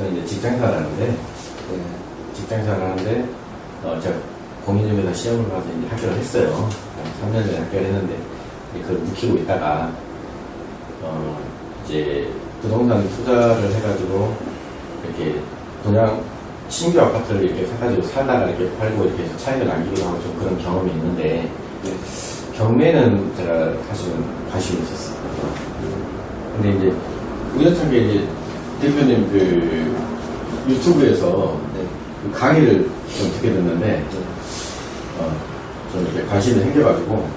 저는 이제 직장생활 하는데, 직장생활 하는데, 제가 공인중개사 시험을 봐서 이제 합격을 했어요. 3년 전에 합격을 했는데, 그걸 묵히고 있다가, 이제 부동산 투자를 해가지고, 이렇게 그냥 신규 아파트를 이렇게 사가지고 살다가 이렇게 팔고 이렇게 해서 차익을 남기기도 하고 좀 그런 경험이 있는데, 경매는 제가 사실은 관심이 있었어요. 근데 이제 우연찮게 이제 대표님 그 유튜브에서 그 강의를 좀 듣게 됐는데, 좀 이렇게 관심이 생겨가지고,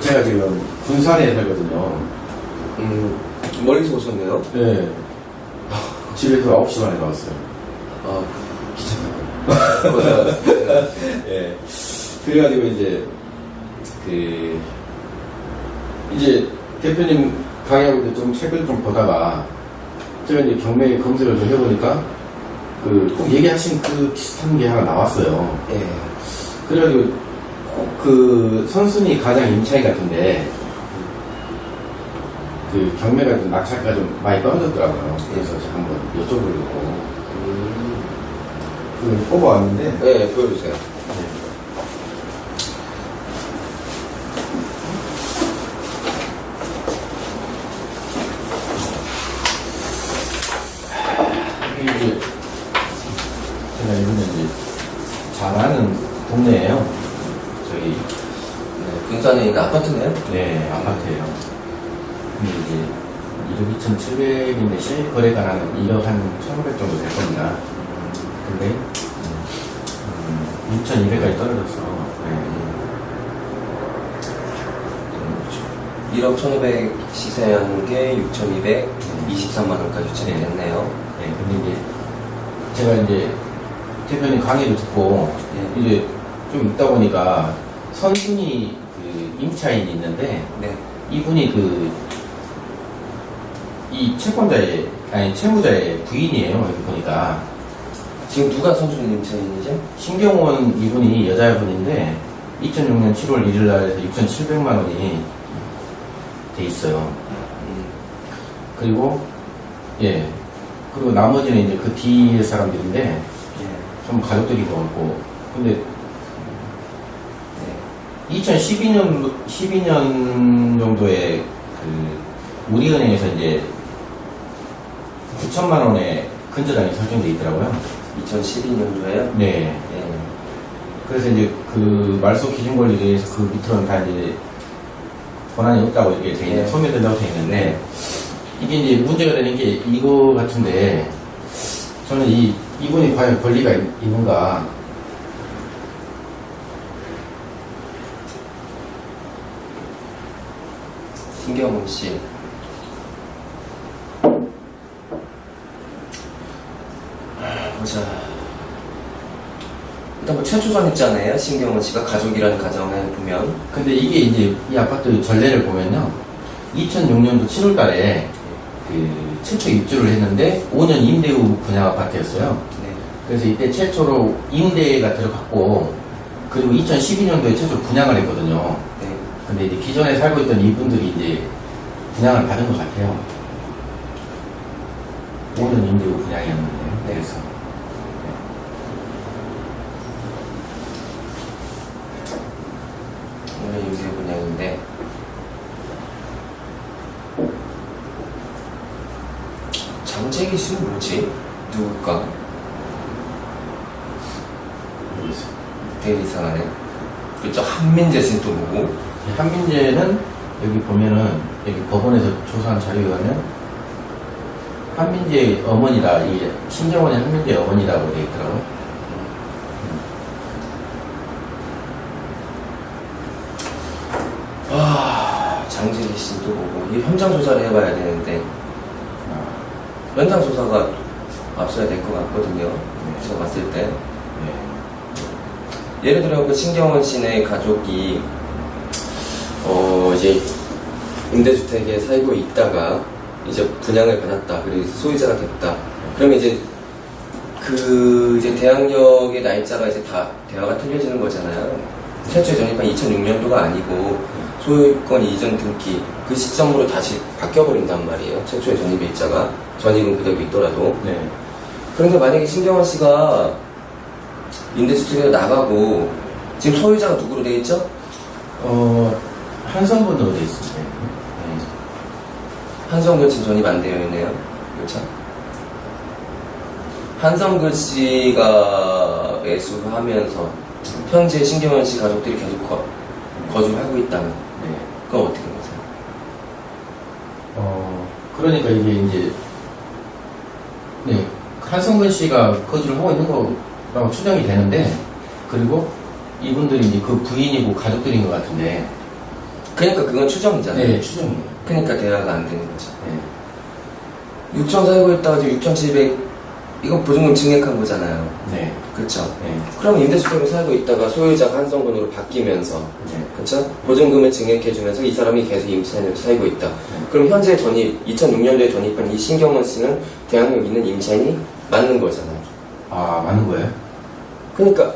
제가 지금 군산에 살거든요. 멀리서 오셨네요? 네. 집에서 9시 반에 나왔어요. 귀찮아요. 예. 그래가지고 이제 대표님 강의하고 좀 책을 좀 보다가 제가 이제 경매 검색을 좀 해보니까 꼭 얘기하신 그 비슷한 게 하나 나왔어요. 예. 그래가지고 그 선순위 가장 임차인 같은데 그 경매가 좀 낙찰가 좀 많이 떨어졌더라고요. 그래서 제가 한번 여쭤보려고 그걸 뽑아왔는데. 네, 보여주세요. 이게 제가 이번에 이제 잘 아는 동네예요. 저희 군산에 있는 아파트네요? 네, 아파트예요. 근데 이제 1억 2,700인데 실거래가는 1억 한 1,500 정도 될 겁니다. 근데 6,200까지 떨어졌어. 네. 1억 1,500 시세하는 게 6,223만원까지 유찰이 됐네요. 네, 근데 이제 제가 이제 대표님 강의를 듣고 이제 좀 있다 보니까 선순위 그 임차인이 있는데 이분이 이 채권자의 채무자의 부인이에요. 여기 보니까 지금 누가 선순위 임차인이죠? 신경원 이분이 여자분인데 2006년 7월 1일 날에서 6,700만 원이 돼 있어요. 그리고 그리고 나머지는 이제 그 뒤에 사람들인데 좀 가족들이 많고, 근데 12년 정도에 우리은행에서 이제 9천만 원의 근저당이 설정돼 있더라고요. 2012년도에요? 네. 그래서 이제 그 말소 기준 권리에 의해서 그 밑으로는 다 이제 권한이 없다고 이렇게 돼 있는, 소멸된다고 돼 있는데, 이게 이제 문제가 되는 게 이거 같은데, 저는 이분이 과연 권리가 있는가. 신경훈 씨. 보자. 일단 뭐 최초전입자네요. 신경훈 씨가 가족이라는 가정에 보면. 근데 이게 이제 이 아파트 전례를 보면요. 2006년도 7월 달에 최초 입주를 했는데 5년 임대 후 분양 아파트였어요. 그래서 이때 최초로 임대가 들어갔고, 그리고 2012년도에 최초로 분양을 했거든요. 근데 이제 기존에 살고 있던 이분들이 이제 분양을 받은 것 같아요. 5년 임대 후 분양이었는데. 그래서. 오늘 임대 분양인데. 장재기 씨는 뭐지? 누굴까? 모르겠어요. 되게 이상하네. 그쵸, 한민재 씨는 또 뭐고? 한민재는 여기 보면은 여기 법원에서 조사한 자료에 가면 한민재의 어머니다, 이게 신경원의 한민재의 어머니라고 되어 있더라고요. 장재기 씨는 또 뭐고? 이 현장 조사를 해봐야 되는데. 현장 조사가 앞서야 될 것 같거든요. 제가 봤을 때. 예를 들어 그 신경원 씨네 가족이 이제 임대주택에 살고 있다가 이제 분양을 받았다. 그리고 소유자가 됐다. 그러면 이제 이제 대항력의 날짜가 이제 다 대화가 틀려지는 거잖아요. 최초에 전입한 2006년도가 아니고 소유권 이전 등기 그 시점으로 다시 바뀌어버린단 말이에요. 최초의 전입 일자가. 전입은 그대로 있더라도. 네. 그런데 만약에 신경원 씨가 임대주택에서 나가고 지금 소유자가 누구로 되어 있죠? 한성분으로 되어 있습니다. 네. 한성근 씨 전입 안 되어 있네요. 그렇죠? 한성근 씨가 매수를 하면서 현재 신경원 씨 가족들이 계속 거주를 하고 있다면 네. 그건 어떻게 보세요? 그러니까 이게 이제, 네, 한성근 씨가 거주를 하고 있는 거라고 추정이 되는데, 그리고 이분들이 이제 그 부인이고 가족들인 것 같은데, 그러니까 그건 추정이잖아요. 네, 추정이에요. 그러니까 대화가 안 되는 거죠. 네. 6천 살고 있다가 지금 6,700 이건 보증금 증액한 거잖아요. 네. 그렇죠? 네. 그럼 임대주택으로 살고 있다가 소유자가 한성근으로 바뀌면서 네. 그렇죠? 보증금을 증액해주면서 이 사람이 계속 임차인으로 살고 있다. 그럼 현재 전입 2006년도에 전입한 이 신경원 씨는 대학력 있는 임차인이 맞는 거잖아요. 아, 맞는 거예요? 그러니까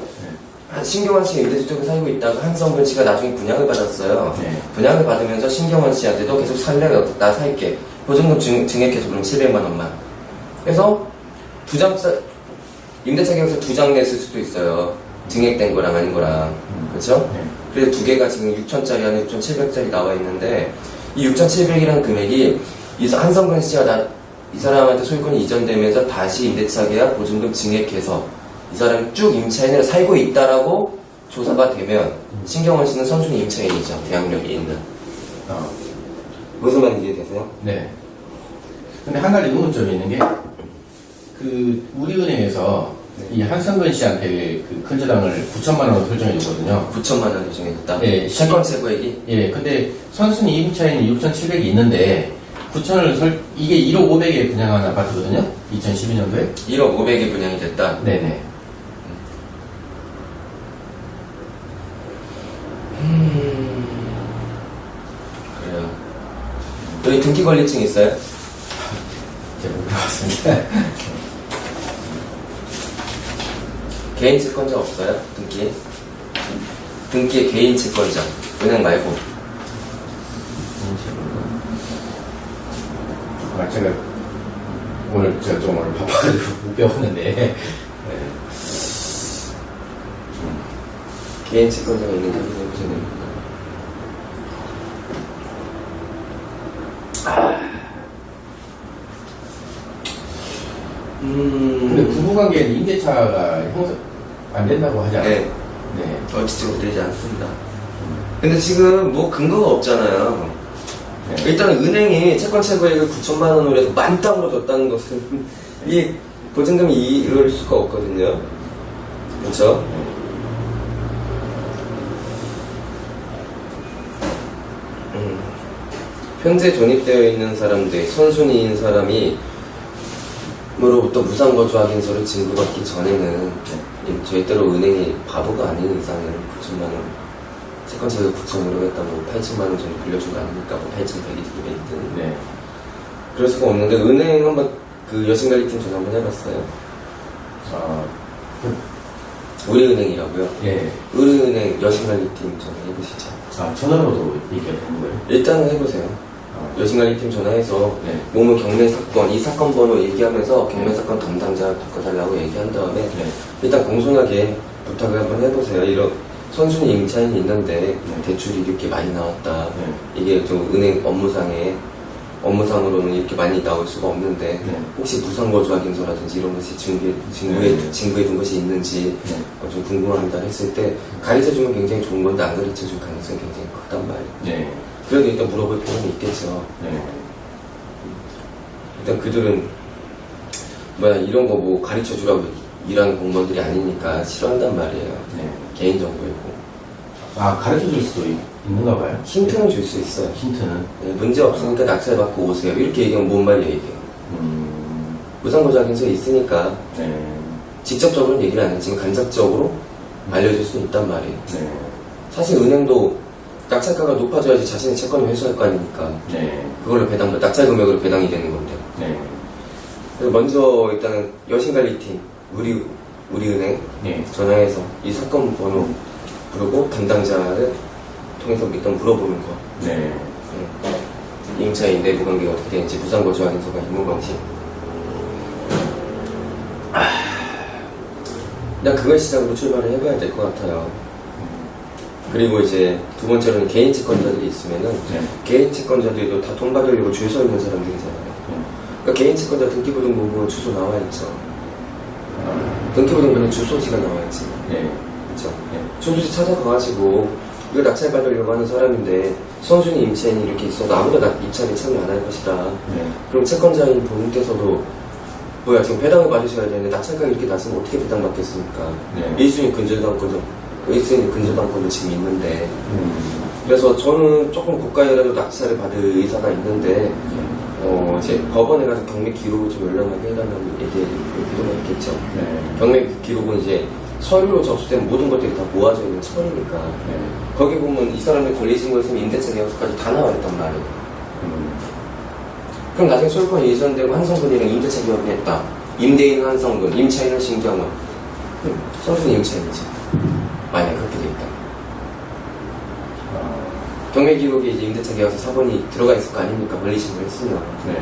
네. 신경원 씨가 임대주택을 살고 있다가 한성근 씨가 나중에 분양을 받았어요. 네. 분양을 받으면서 신경원 씨한테도 계속 살래? 나 살게. 보증금 증액해서 그럼 700만 원만. 그래서 임대차 계약서 2장 냈을 수도 있어요. 증액된 거랑 아닌 거랑. 그렇죠? 네. 그래서 두 개가 지금 6천짜리 안에 6,700짜리 나와 있는데 이 6,700이라는 금액이 이 한성근 씨가 이 사람한테 소유권이 이전되면서 다시 임대차 계약 보증금 증액해서 이 사람이 쭉 임차인으로 살고 있다라고 조사가 되면 신경원 씨는 선순위 임차인이죠. 대학력이 있는. 무슨 말인지 이해되세요? 네. 근데 한 가지 의문점이 있는 게, 우리은행에서 이 한성근 씨한테 그 근저당을 9천만 원으로 설정해 줬거든요. 9천만 원 예정해줬다. 예, 채권 최고액이? 예, 근데 선순위 임차인이 6,700이 있는데, 9천을 이게 1억 5백에 분양한 아파트거든요? 2012년도에? 1억 5백이 분양이 됐다. 네네. 그래요. 여기 등기권리증 있어요? 제가 못 들어봤습니다. 개인 채권자 없어요? 등기에? 등기에 개인 채권자. 은행 말고. 제가 제가 좀 오늘 바빠가지고 못 배웠는데. 네. 개인 채권자가 있는지 확인해 보셔야 됩니다. 근데 부부관계는 임대차가 안 된다고 하지 않아요? 네. 네. 원칙적으로 되지 않습니다. 근데 지금 뭐 근거가 없잖아요. 네. 일단 은행이 채권 최고액을 9천만 원으로 해서 만땅으로 줬다는 것은 이 보증금이 이럴 수가 없거든요. 그렇죠? 현재 존입되어 있는 사람들, 선순위인 사람이 으로부터 무상거주 확인서를 진구받기 전에는 절대로 은행이 바보가 아닌 이상은 9천만 원 채권 최고액 9천으로 했다고 8천만 원 정도 빌려준 거 아닙니까? 뭐 8,100이 두 배 있든. 네. 그럴 수가 없는데 은행 한번 그 여신관리팀 전화 한번 해봤어요. 우리은행이라고요? 예. 우리은행 여신관리팀 전화해보시죠. 전화로도 얘기가 되는 거예요? 일단은 해보세요. 여신관리팀 전화해서 네. 모모 경매사건, 이 사건 번호 얘기하면서 경매사건 담당자 바꿔달라고 얘기한 다음에 네. 일단 공손하게 부탁을 한번 해보세요. 이런 선순위 임차인이 있는데 대출이 이렇게 많이 나왔다. 네. 이게 좀 은행 업무상으로는 이렇게 많이 나올 수가 없는데 네. 혹시 무상거주 확인서라든지 이런 것이 네. 진구해 둔 것이 있는지 네. 좀 궁금합니다 했을 때 가르쳐주면 굉장히 좋은 건데 안 가르쳐줄 가능성이 굉장히 크단 말이에요. 네. 그래도 일단 물어볼 필요는 있겠죠. 네. 일단 그들은 이런 거 뭐 가르쳐주라고 일하는 공무원들이 아니니까 싫어한단 말이에요. 네. 개인정보이고. 가르쳐 줄 수도 있는가 봐요? 힌트는 줄 수 있어요. 힌트는? 네, 문제 없으니까 낙찰 받고 오세요. 이렇게 얘기하면 뭔 말이에요, 이게. 무상거주 확인서 있으니까 네. 직접적으로는 얘기를 안 했지만 간접적으로 알려줄 수 있단 말이에요. 네. 사실 은행도 낙찰가가 높아져야지 자신의 채권을 회수할 거 아닙니까? 네. 그걸로 낙찰 금액으로 배당이 되는 건데. 네. 그래서 먼저 일단은 여신관리팀, 우리은행 네. 전화해서 이 사건 번호 부르고 담당자를 통해서 일단 물어보는 거. 네. 임차인 내부 관계가 어떻게 되는지, 무상거주 확인서가 있는 건지, 그냥 그걸 시작으로 출발을 해봐야 될 것 같아요. 그리고 이제 두 번째로는 개인 채권자들이 있으면은 네. 개인 채권자들도 다 돈 받으려고 줄 서 있는 사람들이잖아요. 그러니까 개인 채권자 등기부등본부 주소 나와 있죠. 등기부등본에 주소지가 나와 있지. 네. 그렇죠. 네. 주소지 찾아가가지고 이거 낙찰 받으려고 하는 사람인데 선순위 임차인이 이렇게 있어도 아무도 입찰에 참여 안 할 것이다. 네. 그럼 채권자인 본인께서도 뭐야 지금 배당을 받으셔야 되는데 낙찰가가 이렇게 낮으면 어떻게 배당받겠습니까? 네. 1순위 근저당권도 1순위 근저당권도 지금 있는데 그래서 저는 조금 고가에라도 낙찰을 받을 의사가 있는데 이제 법원에 가서 경매 기록을 좀 열람하게 해달라는 얘기를 필요가 있겠죠. 네. 경매 기록은 이제 서류로 접수된 모든 것들이 다 모아져 있는 처리니까 네. 거기 보면 이 사람이 권리신 거였으면 임대차 계약서까지 다 나와 있단 말이에요. 그럼 나중에 소유권이 이전되고 한성근이랑 임대차 계약을 했다. 임대인 한성근, 임차인은 신경은. 선순위 임차인이지. 만약에 그렇게 돼 있다. 경매 기록에 이제 임대차 계약서 4번이 들어가 있을 거 아닙니까? 권리신고 했으면. 네.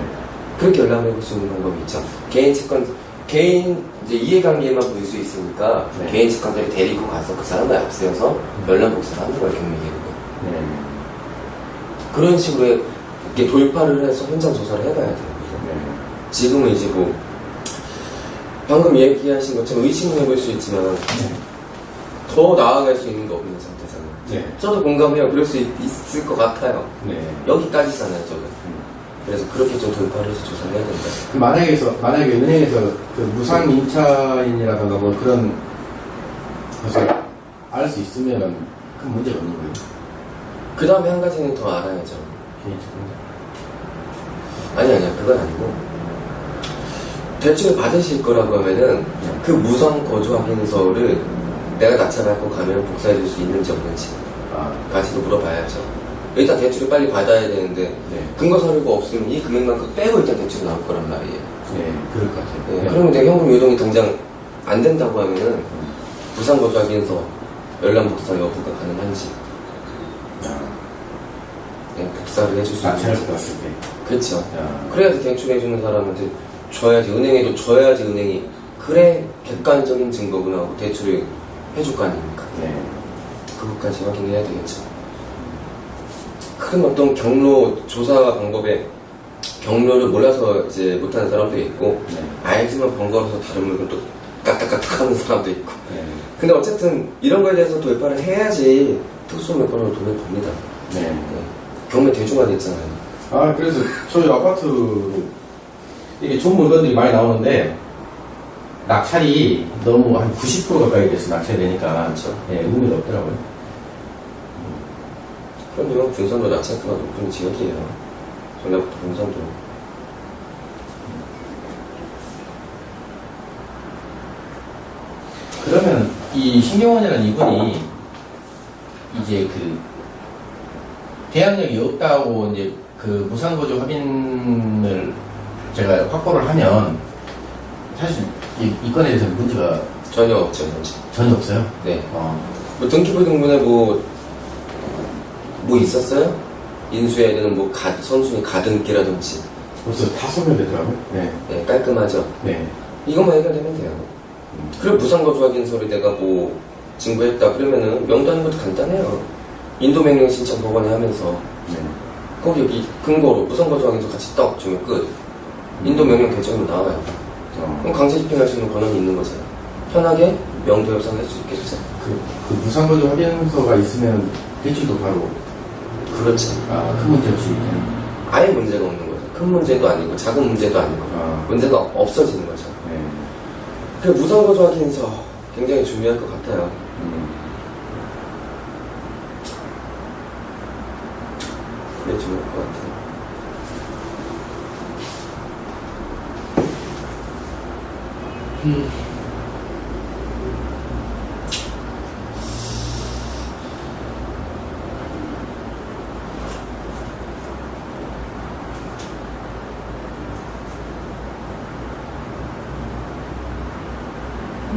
그렇게 열람해 볼 수 있는 방법이 있죠. 개인 채권, 개인 이제 이해관계만 보일 수 있으니까 네. 개인 채권자를 데리고 가서 그 사람을 앞세워서 열람 복사를 하는 거예요, 경매 기록을. 네. 그런 식으로 이렇게 돌파를 해서 현장 조사를 해봐야 돼요. 네. 지금은 이제 뭐 방금 얘기하신 것처럼 의심을 해볼 수 있지만 더 나아갈 수 있는 게 없는 상태잖아요. 네. 저도 공감해요. 그럴 수 있을 것 같아요. 네. 여기까지잖아요, 저도. 그래서 그렇게 좀 돌파를 해서 조사를 해야 된다. 만약에 은행에서 그 무상 임차인이라든가 뭐 그런 것을 알 수 있으면 큰 문제가 없는 거예요. 그 다음에 한 가지는 더 알아야죠. 개인 채권자. 아니야, 그건 아니고. 대출을 받으실 거라고 하면은 그 무상 거주 확인서를 내가 낙찰받고 가면 복사해 줄 수 있는지 없는지 까지도 물어봐야죠. 일단 대출을 빨리 받아야 되는데 네. 근거 서류가 없으면 이 금액만큼 빼고 일단 대출이 나올 거란 말이에요. 네, 그럴 것 같아요. 네, 네. 그러면 내 현금 유동이 당장 안 된다고 하면은 무상 거주 확인서 열람 복사 여부가 가능한지 네, 복사를 해줄 수 낙찰을 있는지. 받았을 때. 그렇죠. 야. 그래야지 대출해주는 사람한테 줘야지, 은행에도 줘야지 은행이 그래 객관적인 증거구나 하고 대출을 해줄 거 아닙니까? 네. 그것까지 확인해야 되겠죠. 큰 어떤 경로 조사 방법에 경로를 몰라서 이제 못하는 사람도 있고 네. 알지만 번거로워서 다른 물건 또 까딱까딱 하는 사람도 있고. 네. 근데 어쨌든 이런 거에 대해서 돌파를 해야지 특수물건으로 돈을 법니다. 네. 네. 경매 대중화됐잖아요. 아, 그래서 저희 아파트로 이게 좋은 물건들이 많이 나오는데 낙찰이 너무 한 90% 가까이 돼서 낙찰이 되니까 그렇죠. 예, 의미가 없더라고요. 그럼요, 분산도 낙찰가가 높은 지역이에요. 전라북도 분산도. 그러면 이 신경원이라는 이분이 이제 그 대항력이 없다고 이제 그 무상거주 확인을 제가 확보를 하면 사실 이 건에 대해서는 문제가 전혀 없죠, 현재. 전혀 없어요. 네. 어. 뭐 등기부등본에 뭐 있었어요? 인수해야 되는 뭐 선순위 가등기라든지. 벌써 다 소멸되더라고요. 네. 네, 깔끔하죠. 네. 이것만 해결되면 돼요. 그리고 무상거주 확인서를 내가 뭐 증거했다 그러면은 명도하는 것도 간단해요. 인도명령 신청 법원에 하면서 네. 거기 이 근거로 무상거주 확인서 같이 떡 주면 끝. 인도명령 결정으로 나와요. 그럼 강제 집행할 수 있는 권한이 있는 거잖아요. 편하게 명도 협상할 수 있겠죠. 그 무상거주 확인서가 있으면 대출도 바로 그렇죠. 큰 문제 없이 아예 문제가 없는 거죠. 큰 문제도 아니고 작은 문제도 아니고 문제가 없어지는 거죠. 네. 그 무상거주 확인서 굉장히 중요할 것 같아요. 그게 중요할 것 같아요.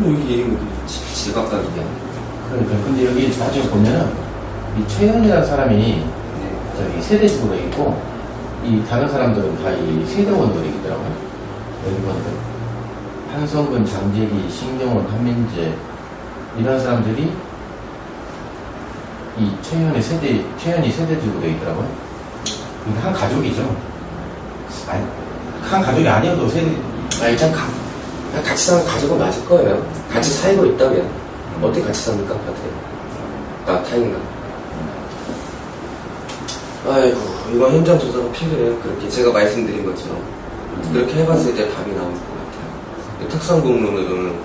이게 지각각이야. 그러니까 근데 여기 나중에 보면은 이 최현이라는 사람이 저기 세대식으로 있고 이 다른 사람들은 다 이 세대원들이더라고요. 여기 보니까 한성근, 장재기, 신경원, 한민재, 이런 사람들이 이 최현이 세대주로 되어 있더라고요. 근데 한 가족이죠. 아니, 한 가족이 아니어도 세대. 일단 같이 사는 가족은 맞을 거예요. 같이 살고 있다면 어떻게 같이 삽니까? 타인가? 아이고, 이건 현장 조사가 필요해요. 그렇게 제가 말씀드린 것처럼 그렇게 해봤을 때 답이 나올 것 같아요. 특성공론으로는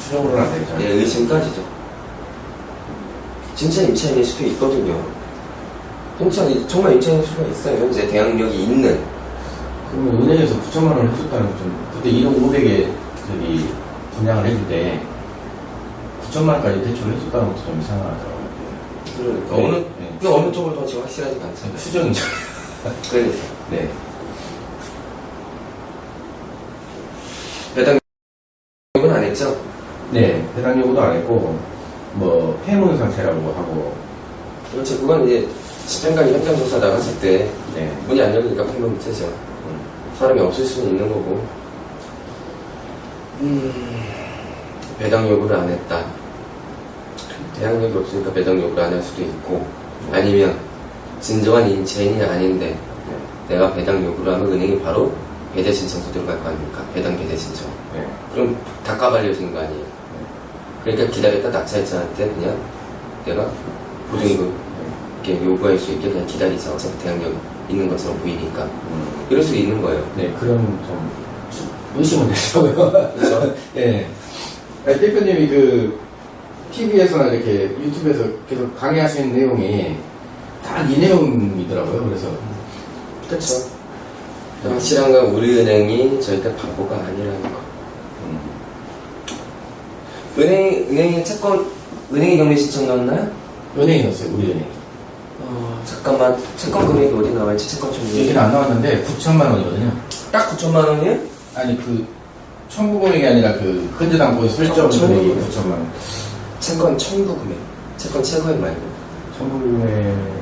추정으로는 안 되죠. 네, 의심까지죠. 진짜 임차인일 수도 있거든요. 정말 임차인일 수가 있어요. 이제 대항력이 있는. 그러면 은행에서 9천만 원을 해줬다는 건 좀, 그때 1억 5백에 저기 분양을 해줄 때 9천만 원까지 대출을 해줬다는 것도 좀 이상하더라고요. 그러니까 네. 어느 쪽을 더 지금 확실하지 않잖아요. 추정이죠. 그러니까. 네. 배당은 안 했죠? 네. 배당 요구도 안 했고, 뭐, 폐문 상태라고 하고, 그렇죠. 그건 이제 집행관이 현장 조사 나갔을 때 네. 문이 안 열리니까 폐문이 뜨죠. 사람이 없을 수는 있는 거고. 배당 요구를 안 했다. 대항력이 없으니까 배당 요구를 안 할 수도 있고, 아니면 진정한 임차인이 아닌데 내가 배당 요구를 하면 은행이 바로 배제 신청서 들어갈 거 아닙니까? 배당 배제 신청. 네. 그럼 다 까발려진 거 아니에요? 그러니까 기다렸다 낙찰자한테 그냥 내가 보증금 이렇게 요구할 수 있게 그냥 기다리자. 어차피 대항력 있는 것처럼 보이니까. 이럴 수 있는 거예요. 네, 그런 좀 의심은 되더라고요. 그렇죠? 네. 아니, 대표님이 그 TV에서나 이렇게 유튜브에서 계속 강의하시는 내용이 다 이 내용이더라고요. 그래서 그렇죠. 확실한 건 우리은행이 절대 바보가 아니라는 거. 은행의 채권, 은행이 경매 신청 넣었나요? 은행이 넣었어요. 우리 은행. 잠깐만. 채권 금액이 어디 나와있지? 채권 청구. 얘기는 안 나왔는데 9천만 원이거든요. 딱 9천만 원이에요? 아니 그 청구 금액이 아니라 그 근저당보에 설정 금액이 9천만 원. 채권 청구 금액. 채권 채거액 말고. 청구 금액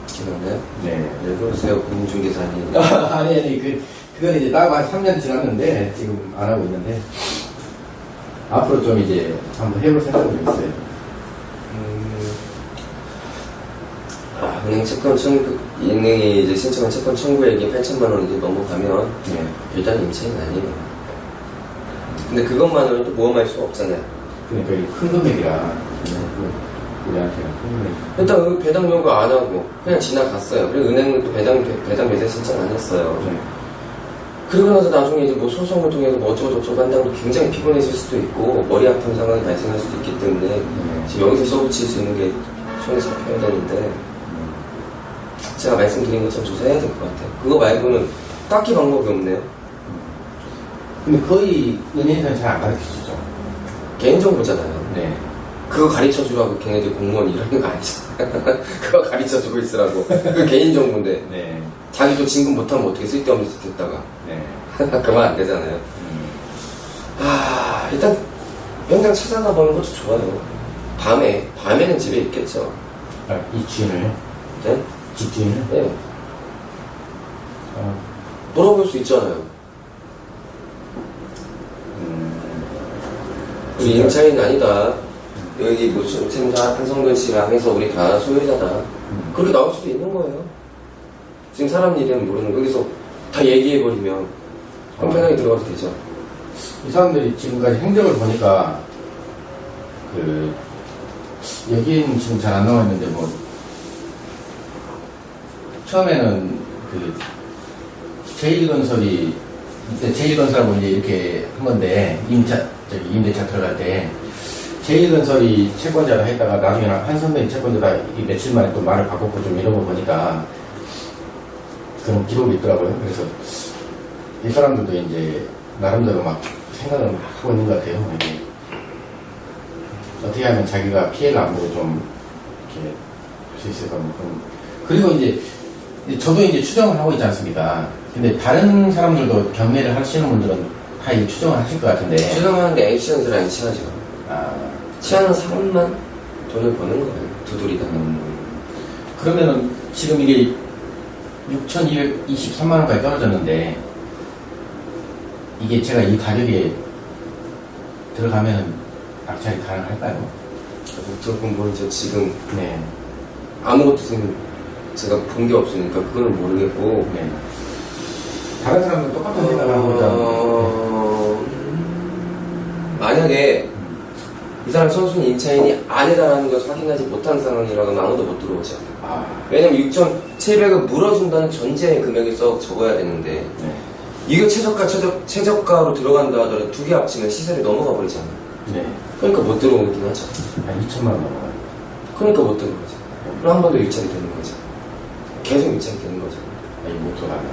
기억나요? 네. 왜 그러세요? 금융중개사님. 아니 그건 이제 따고 한 3년 지났는데 지금 안 하고 있는데 앞으로 좀 이제 한번 해볼 생각이 있어요. 은행 채권 청구, 은행이 이제 신청한 채권 청구액이 8천만 원이 넘어가면 네. 일단 임차인 아니에요. 근데 그것만으로는 또 모험할 수 없잖아요. 그러니까 이게 큰 금액이라 우리한테는 큰 금액. 일단 그 배당 요구 안 하고 그냥 지나갔어요. 그리고 은행은 또 배당 배제 신청 안 했어요. 네. 그러고 나서 나중에 이제 뭐 소송을 통해서 뭐 어쩌고저쩌고 한다고 굉장히 피곤해질 수도 있고 머리 아픈 상황이 발생할 수도 있기 때문에 지금 여기서 써붙일 수 있는 게 손에 잡혀야 되는데 제가 말씀드린 것처럼 조사해야 될 것 같아요. 그거 말고는 딱히 방법이 없네요. 근데 거의 은행에서는 잘 안 가르쳐주죠. 개인정보잖아요. 네. 그거 가르쳐주라고 걔네들 공무원 일하는 거 아니잖아요. 그거 가르쳐주고 있으라고. 그거 개인정보인데 네. 자기도 진급 못하면 어떻게 쓸데없는 짓 했다가 네. 그러면 안 되잖아요. 일단 현장 찾아가 보는 것도 좋아요. 밤에는 집에 있겠죠. 아, 이 주인을요? 네? 집주인을? 네. 물어볼 수 있잖아요. 우리 임차인 아니다. 여기 무슨 생사 한성근 씨랑 해서 우리 다 소유자다. 그렇게 나올 수도 있는 거예요. 지금 사람 이름 모르는 거 여기서 다 얘기해버리면 그럼 편하게 들어가도 되죠. 이 사람들이 지금까지 행적을 보니까 여기는 지금 잘 안 나와 있는데 뭐 처음에는 제일건설이 이때 제일건설하고 이제 이렇게 한 건데 임대차 들어갈 때 제일건설이 채권자라 했다가 나중에 한선배이 채권자다 이 며칠 만에 또 말을 바꿨고 좀 이런 거 보니까 그런 기록이 있더라고요. 그래서 이 사람들도 이제 나름대로 막 생각을 막 하고 있는 것 같아요. 이게 어떻게 하면 자기가 피해를 안 보고 좀 이렇게 할 수 있을까 뭐 그리고 이제 저도 이제 추정을 하고 있지 않습니까? 근데 다른 사람들도 경매를 하시는 분들은 다 이제 추정을 하실 것 같은데. 추정하는데 액션을 안 취하죠. 취하는 사람만 돈을 버는 거예요. 두드리다. 그러면은 지금 이게 6,223만 원까지 떨어졌는데 이게 제가 이 가격에 들어가면 낙찰이 가능할까요? 무조건 뭐 이제 지금 네. 아무것도 지금 제가 본 게 없으니까 그거는 모르겠고 네. 다른 사람도 똑같은 생각을 하고 만약에 이 사람 선수는 임차인이 아니다라는 것을 확인하지 못한 상황이라면 아무도 못 들어오죠. 왜냐면 6,700을 물어준다는 전제의 금액이 썩 적어야 되는데 네. 이게 최저가로 들어간다 하더라도 두 개 합치면 시세를 넘어가 버리잖아요. 네. 그러니까 못 들어오긴 하죠. 한 2천만 원 넘어가요. 그러니까 못 들어오죠. 그럼 한 번 더 유찰이 되는 거죠. 계속 유찰이 되는 거죠. 아니, 못 들어가면.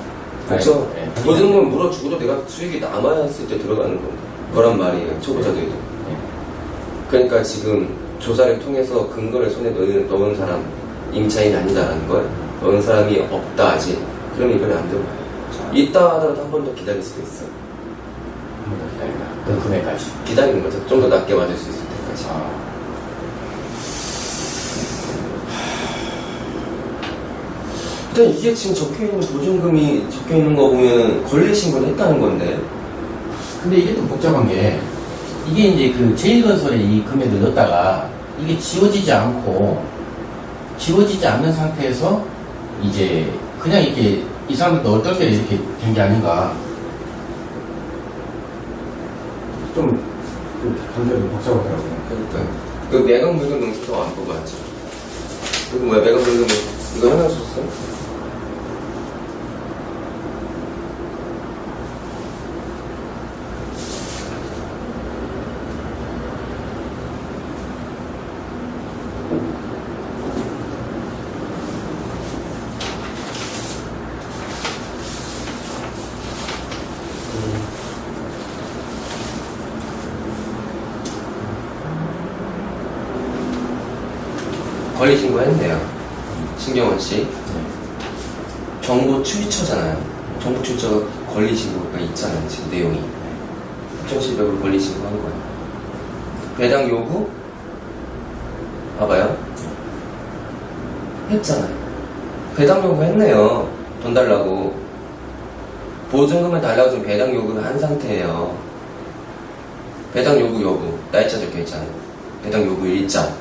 그렇죠. 네. 그 정도면 물어주고도 내가 수익이 남아야 했을 때 들어가는 건데 거란 말이에요. 초보자들도. 네. 그러니까 지금 조사를 통해서 근거를 손에 넣은 사람, 임차인이 아니다라는 걸 넣은 사람이 없다 아직. 그러면 이건 안 들어가요. 있다 하더라도 한 번 더 기다릴 수도 있어요. 한 번 더 기다린다. 그 금액까지. 기다리는 거죠. 좀 더 낮게 맞을 수 있을 때까지. 근데 이게 지금 적혀있는 보증금이 적혀있는 거 보면 권리신고를 했다는 건데. 근데 이게 또 복잡한 게, 이게 이제 그 제1건설에 이 금액을 넣었다가, 이게 지워지지 않는 상태에서, 이제, 그냥 이렇게, 이 사람들도 얼떨결에 이렇게 된 게 아닌가. 좀, 굉장히 복잡하더라고요. 그러니까요. 그 매각 물건 농수도 안 뽑아야죠. 그리고 왜 매각 물건 이거 하나 줬어요? 권리신고 했네요. 신경원 씨. 정보 출처잖아요. 정보 출처가 권리신고가 있잖아요. 지금 내용이. 6,700으로 권리신고 한 거예요. 배당 요구? 봐봐요. 했잖아요. 배당 요구 했네요. 돈 달라고. 보증금을 달라고 지금 배당 요구를 한 상태예요. 배당 요구 여부. 날짜 적혀 있잖아요. 배당 요구 일자.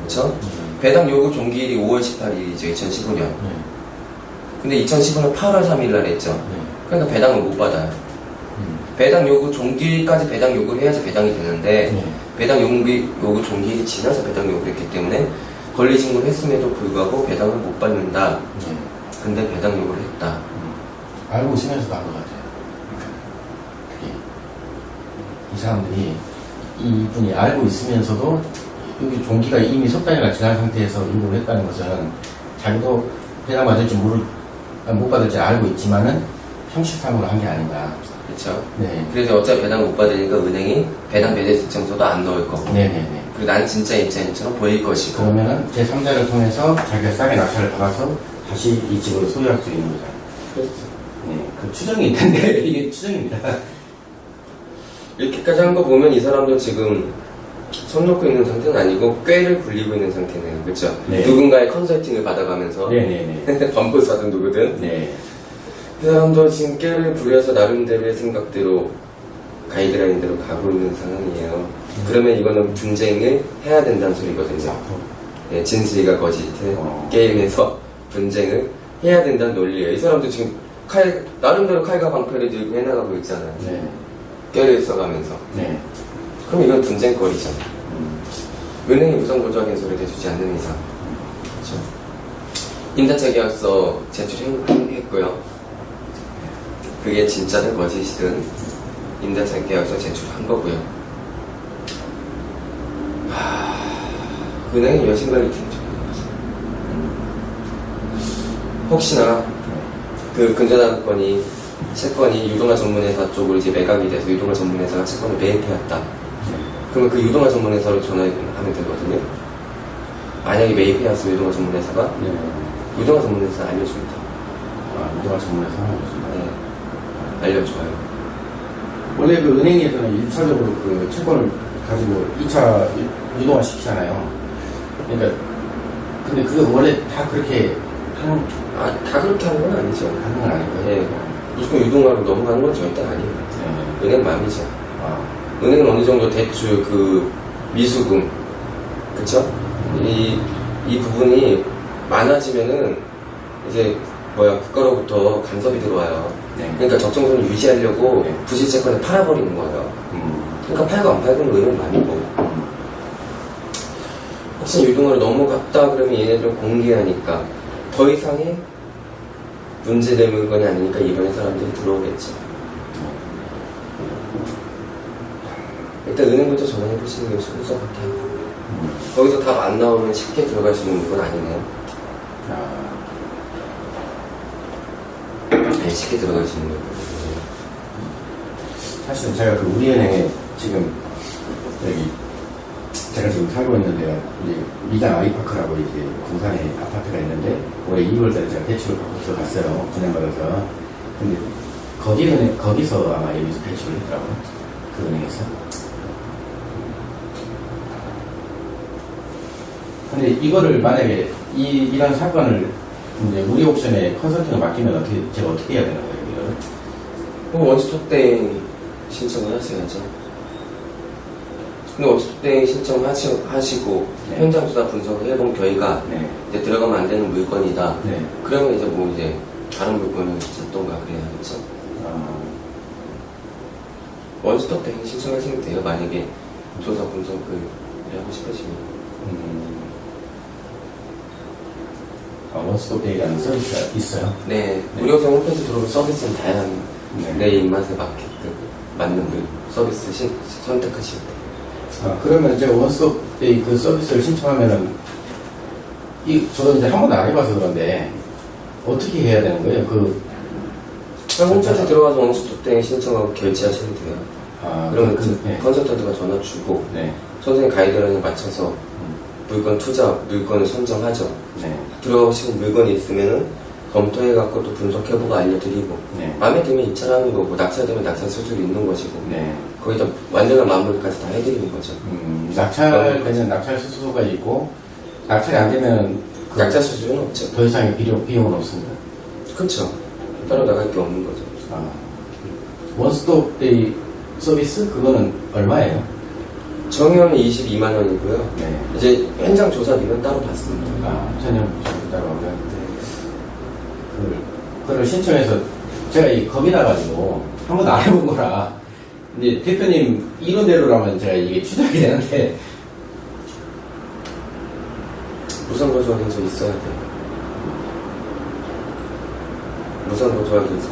그쵸? 배당 요구 종기일이 5월 18일이죠, 2015년. 근데 2015년 8월 3일 날 했죠. 그러니까 배당을 못 받아요. 배당 요구 종기일까지 배당 요구를 해야지 배당이 되는데, 배당 요구 종기일이 지나서 배당 요구를 했기 때문에, 권리신고를 했음에도 불구하고 배당을 못 받는다. 근데 배당 요구를 했다. 알고 있으면서도 한 것 같아요. 그게. 이 사람들이, 이분이 알고 있으면서도, 여기 종기가 이미 석 달이나 지난 상태에서 요구를 했다는 것은 자기도 배당 받을지 못 받을지 알고 있지만은 형식상으로 한 게 아닌가. 그렇죠. 네. 그래서 어차피 배당을 못 받으니까 은행이 배당 배제 지정서도 안 넣을 거고. 네네네. 그리고 난 진짜 임차인처럼 보일 것이고. 그러면은 제3자를 통해서 자기가 싸게 낙찰을 받아서 다시 이 집을 소유할 수 있는 거잖아요. 그렇죠. 네. 그 추정이 있는데 이게 추정입니다. 이렇게까지 한 거 보면 이 사람도 지금 손 놓고 있는 상태는 아니고 꾀를 굴리고 있는 상태네요. 그렇죠? 네. 누군가의 컨설팅을 받아가면서 네네네. 반보사든 누구든 네. 그 사람도 지금 꾀를 부려서 나름대로의 생각대로 가이드라인대로 가고 있는 상황이에요. 그러면 이거는 분쟁을 해야 된다는 소리거든요. 네, 진실과 거짓을 게임에서 분쟁을 해야 된다는 논리예요. 이 사람도 지금 나름대로 칼과 방패를 들고 해나가고 있잖아요. 네. 꾀를 써가면서. 네. 그럼 이건 분쟁거리잖아요. 은행이 무상보조하겠소를 해주지 않는 이상. 그렇죠? 임대차 계약서 제출했고요. 그게 진짜든 거짓이든 임대차 계약서 제출한 거고요. 은행이 여신관리 팀장. 혹시나 그 근저당권이 채권이 유동화 전문회사 쪽으로 이제 매각이 돼서 유동화 전문회사가 채권을 매입해왔다. 그러면 그 유동화 전문회사로 전화하면 되거든요. 만약에 매입해왔으면 유동화 전문회사가 유동화 전문회사 알려줍니다. 유동화 전문에서 하는 거죠. 네, 알려줘요. 원래 그 은행에서는 1차적으로 그 채권을 가지고 2차 유동화 시키잖아요. 그러니까 근데 그거 원래 다 그렇게 하는 다 그렇게 하는 건 아니죠. 건 아니고요. 예. 무조건 유동화로 넘어가는 건 절대 아니에요. 네. 은행 맘이죠. 아, 은행은 어느 정도 대출, 미수금, 그쵸? 이 부분이 많아지면은 이제 국가로부터 간섭이 들어와요. 네. 그러니까 적정선을 유지하려고 네. 부실채권을 팔아버리는 거예요. 그러니까 팔고 안 팔고는 은행 맘이고. 혹시 유동화로 넘어갔다 그러면 얘네들은 공개하니까 더 이상의 문제될 물건이 아니니까 이번에 사람들이 들어오겠죠. 일단 은행부터 전화해 보시는 게 순서 같아요. 거기서 답 안 나오면 쉽게 들어갈 수 있는 물건 아니네요. 아, 네, 쉽게 들어갈 수 있는 물건. 사실은 제가 그 우리은행에 지금 여기 제가 지금 살고 있는 데가 이제 미장 아이파크라고 이제 군산에 아파트가 있는데 올해 2월달에 제가 대출을 받고 들어갔어요. 분양받아서. 근데 거기서 아마 여기서 대출을 했더라고요. 그 은행에서. 근데 이거를 만약에 이런 사건을 이제 우리 옵션에 컨설팅을 맡기면 제가 어떻게 해야 되는 거예요, 이거를? 그럼 원스톱 때 신청을 하셔야죠. 근데 원스톱 때 신청하시고 네. 현장 수사 분석을 해본 결과 네. 이제 들어가면 안 되는 물건이다. 네. 그러면 이제 다른 물건을 찾던가 그래야겠죠. 아, 원스톱 때 신청하시면 돼요. 만약에 조사 분석을 하고 싶으시면. 원스톱데이라는 서비스가 있어요. 네, 무료성 홈페이지 들어오면 서비스는 다양한 네. 내 입맛에 맞는 그 서비스 선택하시면 돼요. 아, 그러면 제가 원스톱데이 그 서비스를 신청하면은 저도 이제 한 번도 안 해봐서 그런데 어떻게 해야 되는 거예요? 홈페이지 들어가서 원스톱 때 신청하고 결제하시면 돼요. 아, 그러면 네. 컨설턴트가 전화 주고 네. 선생님 가이드라인에 맞춰서 물건을 선정하죠. 네. 들어오시는 물건이 있으면은 검토해갖고 또 분석해보고 알려드리고 네. 마음에 들면 입찰하는 거고 낙찰되면 낙찰 수수료 있는 것이고 네. 거기다 완전한 마무리까지 다 해드리는 거죠. 낙찰되면 낙찰 수수가 있고 낙찰이 안 되면 낙찰 수수료는 없죠. 더 이상의 비용은 없습니다. 그쵸. 따로 나갈 게 없는 거죠. 아, 원스톱데이 서비스 그거는 얼마예요? 정형은 22만 원이고요. 네. 이제 현장 조사비는 따로 받습니다. 아, 전혀 따로 하고요. 그걸 신청해서 제가 겁이 나가지고 한 번도 안 해본 거라 이제 대표님 이론대로라면 제가 이게 추적이 되는데 무상거주 확인서 있어야 돼요. 무상거주 확인서.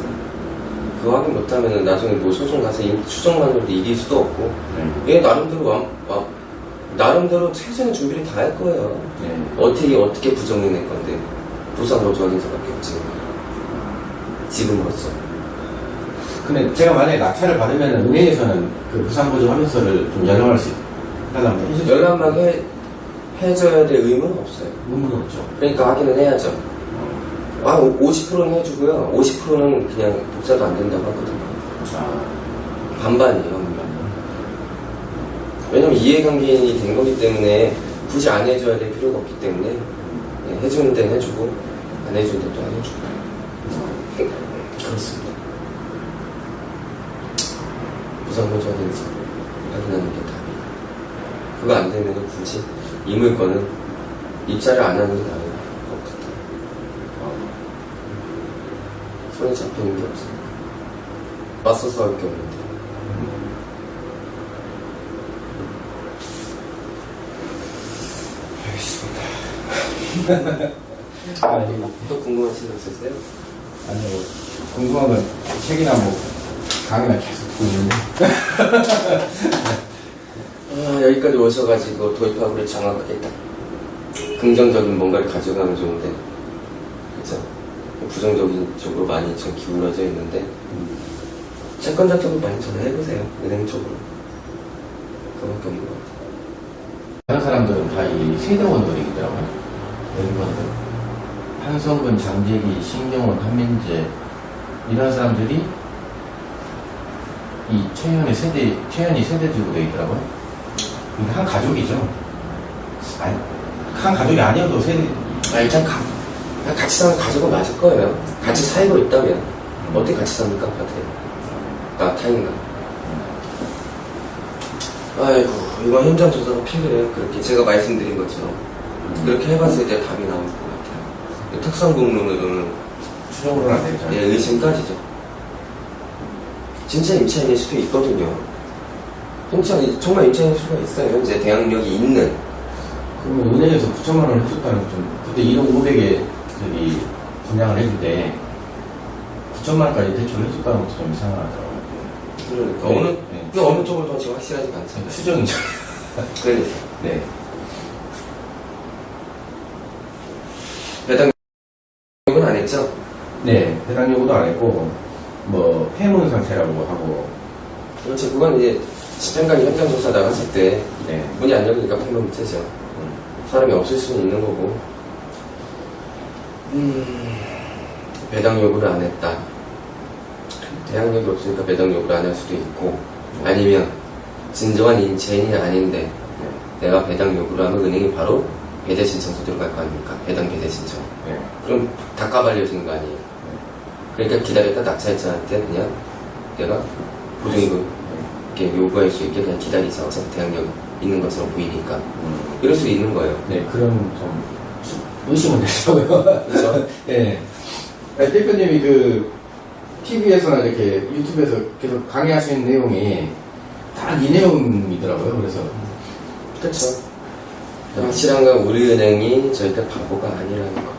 그 확인 못하면 나중에 소송 가서 추정만으로도 이길 수도 없고 얘 나름대로 최선의 준비를 다 할 거예요. 네. 어떻게 부정해낼 건데 무상거주 확인서밖에 없지. 지금으로서. 근데 제가 만약에 낙찰을 받으면 은행에서는 그 무상보증 확인서를 좀 연락할 수 있다면 해주죠. 연락만 해줘야 될 의무는 없어요. 의무는 없죠. 그러니까 확인을 해야죠. 50%는 해주고요. 50%는 그냥 복사도 안 된다고 하거든요. 아, 반반이에요. 왜냐면 이해관계인이 된 거기 때문에 굳이 안 해줘야 될 필요가 없기 때문에 해주는 데는 해주고 안 해주는 데는 또 안 해주고 그렇습니다. 무상거주 확인서 확인하는 게 답이에요. 그거 안 되면 굳이 이 물건은 입찰을 안 하는 게 나아요. 손에 잡히는 게 없으니까 맞서서 할 게 없는데. 아니, 또 궁금하신 거 있으세요? 아니요. 궁금한 건 책이나 강의나 계속 듣고 있는데. 여기까지 오셔가지고 도입학으로 정확하게 딱 긍정적인 뭔가를 가져가면 좋은데, 그쵸? 부정적인 쪽으로 많이 좀 기울어져 있는데, 채권자 쪽으로 많이 전화해보세요. 은행 쪽으로. 그거밖에 없는 것 같아요. 다른 사람들은 다 이 세대원들이더라고요. 연구원들. 한성근, 장재기, 신경원, 한민재 이런 사람들이 이 최현이 세대주로 되어 있더라고요. 근데 한 가족이죠. 아니, 한 가족이 아니어도 세대. 일단 같이 사는 가족은 맞을 거예요. 같이 살고 있다면. 어떻게 같이 삽니까? 아파트에? 아, 타인가? 아이고, 이건 현장 조사가 필요해요. 그렇게 제가 말씀드린 것처럼. 그렇게 해봤을 때 답이 나올 것 같아요. 특성공론으로는 추정으로는 안 되죠. 예, 의심까지죠. 진짜 임차인일 수도 있거든요. 정말 임차인일 수가 있어요. 현재 대항력이 있는. 그러면 은행에서 9천만 원 해줬다는 건 좀, 그때 1억 5백에 저기 분양을 해줄 때 9천만 원까지 대출을 해줬다는 것도 좀 이상하더라고요. 그러니까 네, 네. 어느 쪽으로 더 지금 확실하지가 않잖아요. 추정이죠. 그러니까. 네. 배당은 안 했죠? 네, 해당 요구도 안 했고, 뭐, 폐문 상태라고 하고, 그렇죠. 그건 이제 집행관이 현장 조사 나갔을 때 네. 문이 안 열리니까 폐문 못하죠. 사람이 없을 수는 있는 거고. 배당 요구를 안 했다. 대항력이 없으니까 배당 요구를 안 할 수도 있고, 아니면 진정한 임차인이 아닌데 내가 배당 요구를 하면 은행이 바로 배대 신청서 들어갈 거 아닙니까? 배당 배대 신청. 네. 그럼 다 까발려지는 거 아니에요? 그러니까 기다렸다 낙찰자한테 그냥 내가 보증금 이렇게 요구할 수 있게 그냥 기다리자. 어차피 대항력 있는 것처럼 보이니까. 이럴 수 있는 거예요. 네, 그런 좀 의심은 됐어요. 그렇죠? 네. 아니, 대표님이 그 TV에서나 이렇게 유튜브에서 계속 강의하시는 내용이 다 이 내용이더라고요. 그래서 그렇죠. 확실한 건 우리 은행이 절대 바보가 아니라는 거.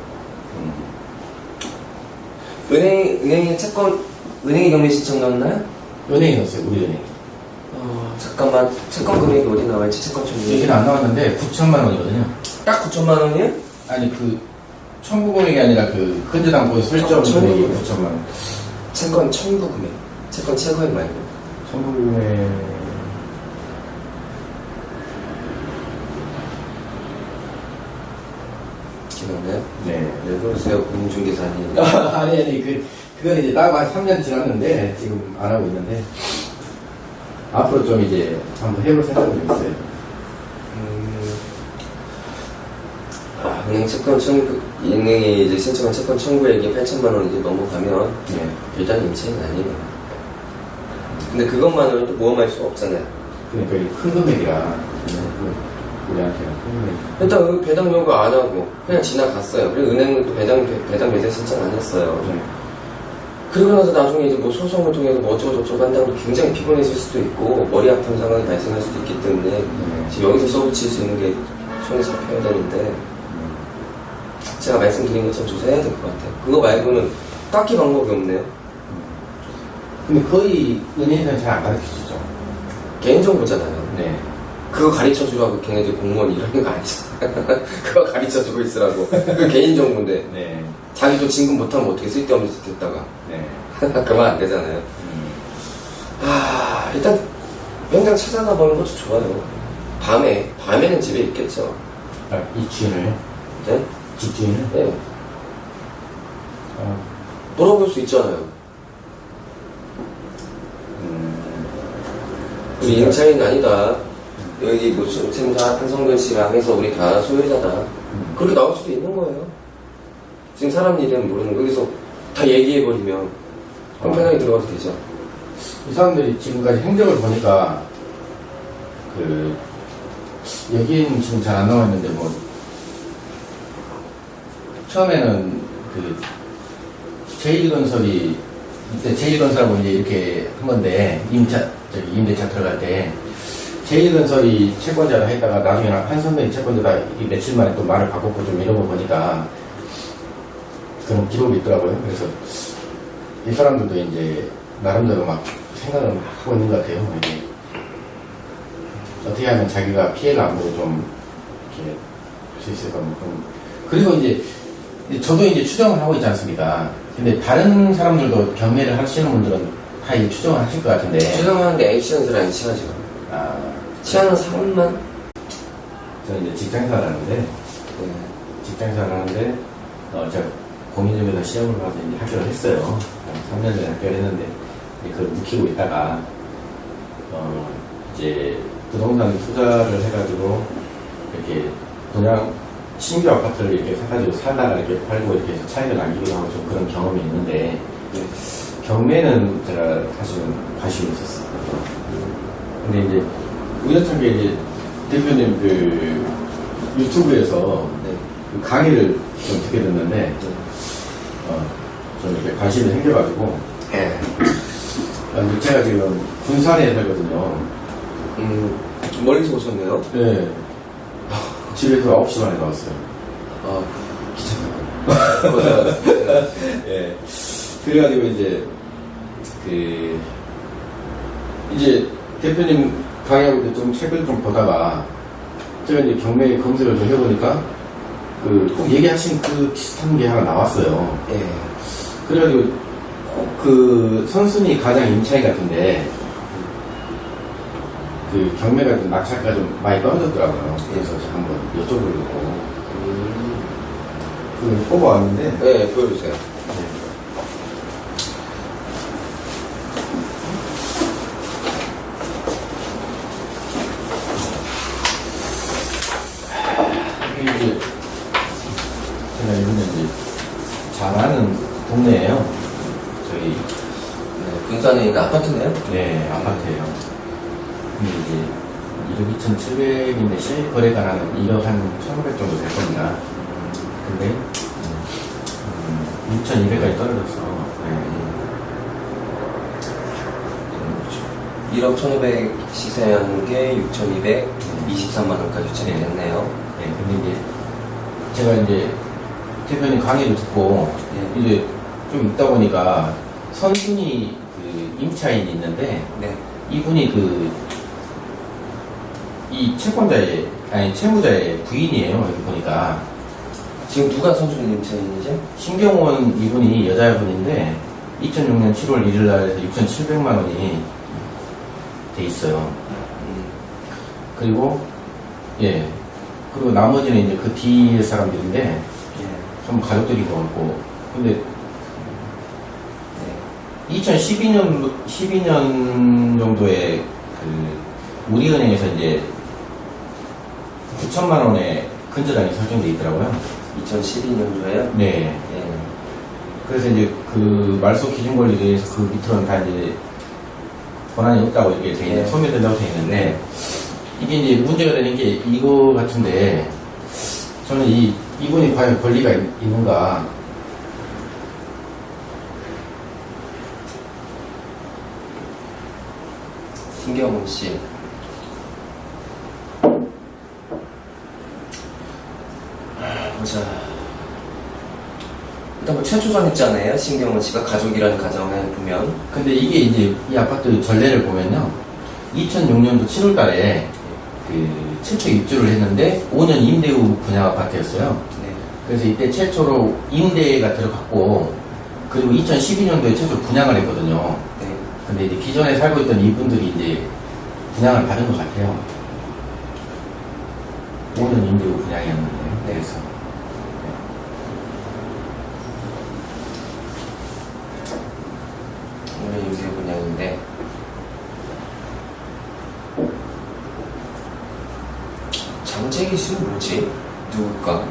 은행의 채권, 은행이 경매 신청 넣었나요? 은행이 넣었어요. 우리 은행. 잠깐만. 채권 금액이 어디 나와있지? 채권 청구. 얘기는 안 나왔는데 9천만 원이거든요. 딱 9천만 원이에요? 아니 그 청구 금액이 아니라 그 근저당부에 설정 금액이 9천만 원. 채권 청구 금액. 채권 채거액 말고. 청구 금액 기억나요? 네. 왜 그러세요? 공인중개사님. 아니 그건 이제 나가 한 3년 지났는데 지금 안 하고 있는데 앞으로 좀 이제 한번 해볼 생각이 좀 있어요. 은행 채권 청구, 은행이 이제 신청한 채권 청구액이 8천만 원 이제 넘어가면 네. 일단 임차인 아니에요. 근데 그것만으로는 또 모험할 수가 없잖아요. 그러니까 이게 큰 금액이라 우리한테는 큰 금액. 일단 그 배당 요구 안 하고 그냥 지나갔어요. 그리고 은행은 또 배당 배당 신청 안 했어요. 네. 그러고 나서 나중에 이제 뭐 소송을 통해서 뭐 어쩌고저쩌고 한다고 굉장히 피곤해질 수도 있고 머리 아픈 상황이 발생할 수도 있기 때문에 지금 여기서 써붙일 수 있는 게 손에 잡혀야 되는데 제가 말씀드린 것처럼 조사해야 될 것 같아요. 그거 말고는 딱히 방법이 없네요. 근데 거의 은행에서는 잘 안 가르쳐주죠. 개인정보잖아요. 네. 그거 가르쳐주라고 걔네들 공무원 일하는 거 아니잖아. 그거 가르쳐주고 있으라고. 그 개인정보인데 네. 자기도 진급 못하면 어떻게 쓸데없는 짓 했다가 네. 그만 안 되잖아요. 일단 현장 찾아가 보는 것도 좋아요. 밤에는 집에 있겠죠. 아, 이 주인을, 네? 집주인을? 네. 물어볼 수 있잖아요. 우리 임차인 아니다. 여기 무슨 샘사 한성근 씨랑 해서 우리 다 소유자다. 그렇게 나올 수도 있는 거예요. 지금 사람 일은 모르는 거. 여기서 다 얘기해버리면 편하게 들어가도 되죠. 이 사람들이 지금까지 행적을 보니까 여기는 지금 잘 안 나와 있는데 뭐 처음에는 제1건설이 이때 제1건설하고 이제 이렇게 한 건데 임대차 들어갈 때 제1건설이 채권자라 했다가 나중에 한선명이 채권자다 이 며칠 만에 또 말을 바꿨고 좀 이런 거 보니까 그런 기록이 있더라고요. 그래서 이 사람들도 이제 나름대로 막 생각을 하고 있는 것 같아요. 이게 어떻게 하면 자기가 피해를 안 보고 좀 이렇게 할 수 있을까. 그리고 이제 저도 이제 추정을 하고 있지 않습니까? 근데 다른 사람들도 경매를 하시는 분들은 다 이 추정을 하실 것 같은데. 추정하는데 액션을 안 취하죠. 취하는 사람만? 저는 이제 직장생활을 하는데, 직장생활을 하는데, 제가 공인중개사 시험을 봐서 이제 합격을 했어요. 3년 전에 합격을 했는데, 그걸 묵히고 있다가, 이제 부동산 투자를 해가지고, 이렇게 그냥 신규 아파트를 이렇게 사가지고 살다가 이렇게 팔고 이렇게 해서 차익을 남기기도 하고 좀 그런 경험이 있는데, 경매는 제가 사실은 관심이 있었어요. 근데 이제 우연찮게 이제 대표님 그 유튜브에서 네. 그 강의를 좀 듣게 됐는데, 좀 이렇게 관심이 생겨가지고, 예. 제가 지금 군산에 살거든요. 멀리서 오셨네요? 네. 집에서 9시 반에 나왔어요. 아, 귀찮다. 고생하셨습니다. 예. 그래가지고 이제 대표님 강의하고 이제 좀 책을 좀 보다가 제가 이제 경매 검색을 좀 해보니까 꼭 얘기하신 그 비슷한 게 하나 나왔어요. 예. 그래가지고 그 선순위 가장 임차인 같은데 그 경매가 좀 낙찰가 좀 많이 떨어졌더라고요. 그래서 제가 한번 여쭤보려고 그걸 뽑아왔는데 네, 보여주세요. 이게 제가 이번에 이제 잘 아는 동네예요. 저희 네, 군산에 있는 아파트네요? 네 아파트예요. 근데 이제 1억 2,700인데 실거래가 한 1억 한 1,500 정도 될 겁니다. 근데 6,200까지 떨어졌어. 네. 1억 1,500 시세한 게 6,223만원까지 유찰이 됐네요. 네, 근데 이제 제가 이제 대표님 강의를 듣고 네. 이제 좀 있다 보니까 선순위 그 임차인이 있는데 네. 이분이 이 채권자의 아니 채무자의 부인이에요. 여기 보니까 지금 누가 선수님 임차인이죠? 신경원 이분이 여자분인데 2006년 7월 1일 날에서 6,700만 원이 돼 있어요. 그리고 그리고 나머지는 이제 그 뒤에 사람들인데 예. 좀 가족들인 것 같고 근데 네. 12년 정도에 그 우리은행에서 이제 9천만 원의 근저당이 설정돼 있더라고요. 2012년도에요? 네. 예. 그래서 이제 그 말소 기준 권리에 대해서 그 밑으로는 다 이제 권한이 없다고 이렇게 돼 있는, 네. 소멸된다고 돼 있는데, 이게 이제 문제가 되는 게 이거 같은데, 저는 이분이 과연 권리가 있는가. 신경훈 씨. 보자. 일단 뭐 최초전 있잖아요. 신경훈 씨가 가족이라는 가정에 보면. 근데 이게 이제 이 아파트 전례를 보면요. 2006년도 7월 달에 그 최초 입주를 했는데 5년 임대 후 분양 아파트였어요. 네. 그래서 이때 최초로 임대가 들어갔고, 그리고 2012년도에 최초 분양을 했거든요. 네. 근데 이제 기존에 살고 있던 이분들이 이제 분양을 받은 것 같아요. 5년 임대 후 분양이었는데. 네. 그래서. 오늘 임대 분양인데. 장재기 씨는 뭐지? 누굴까?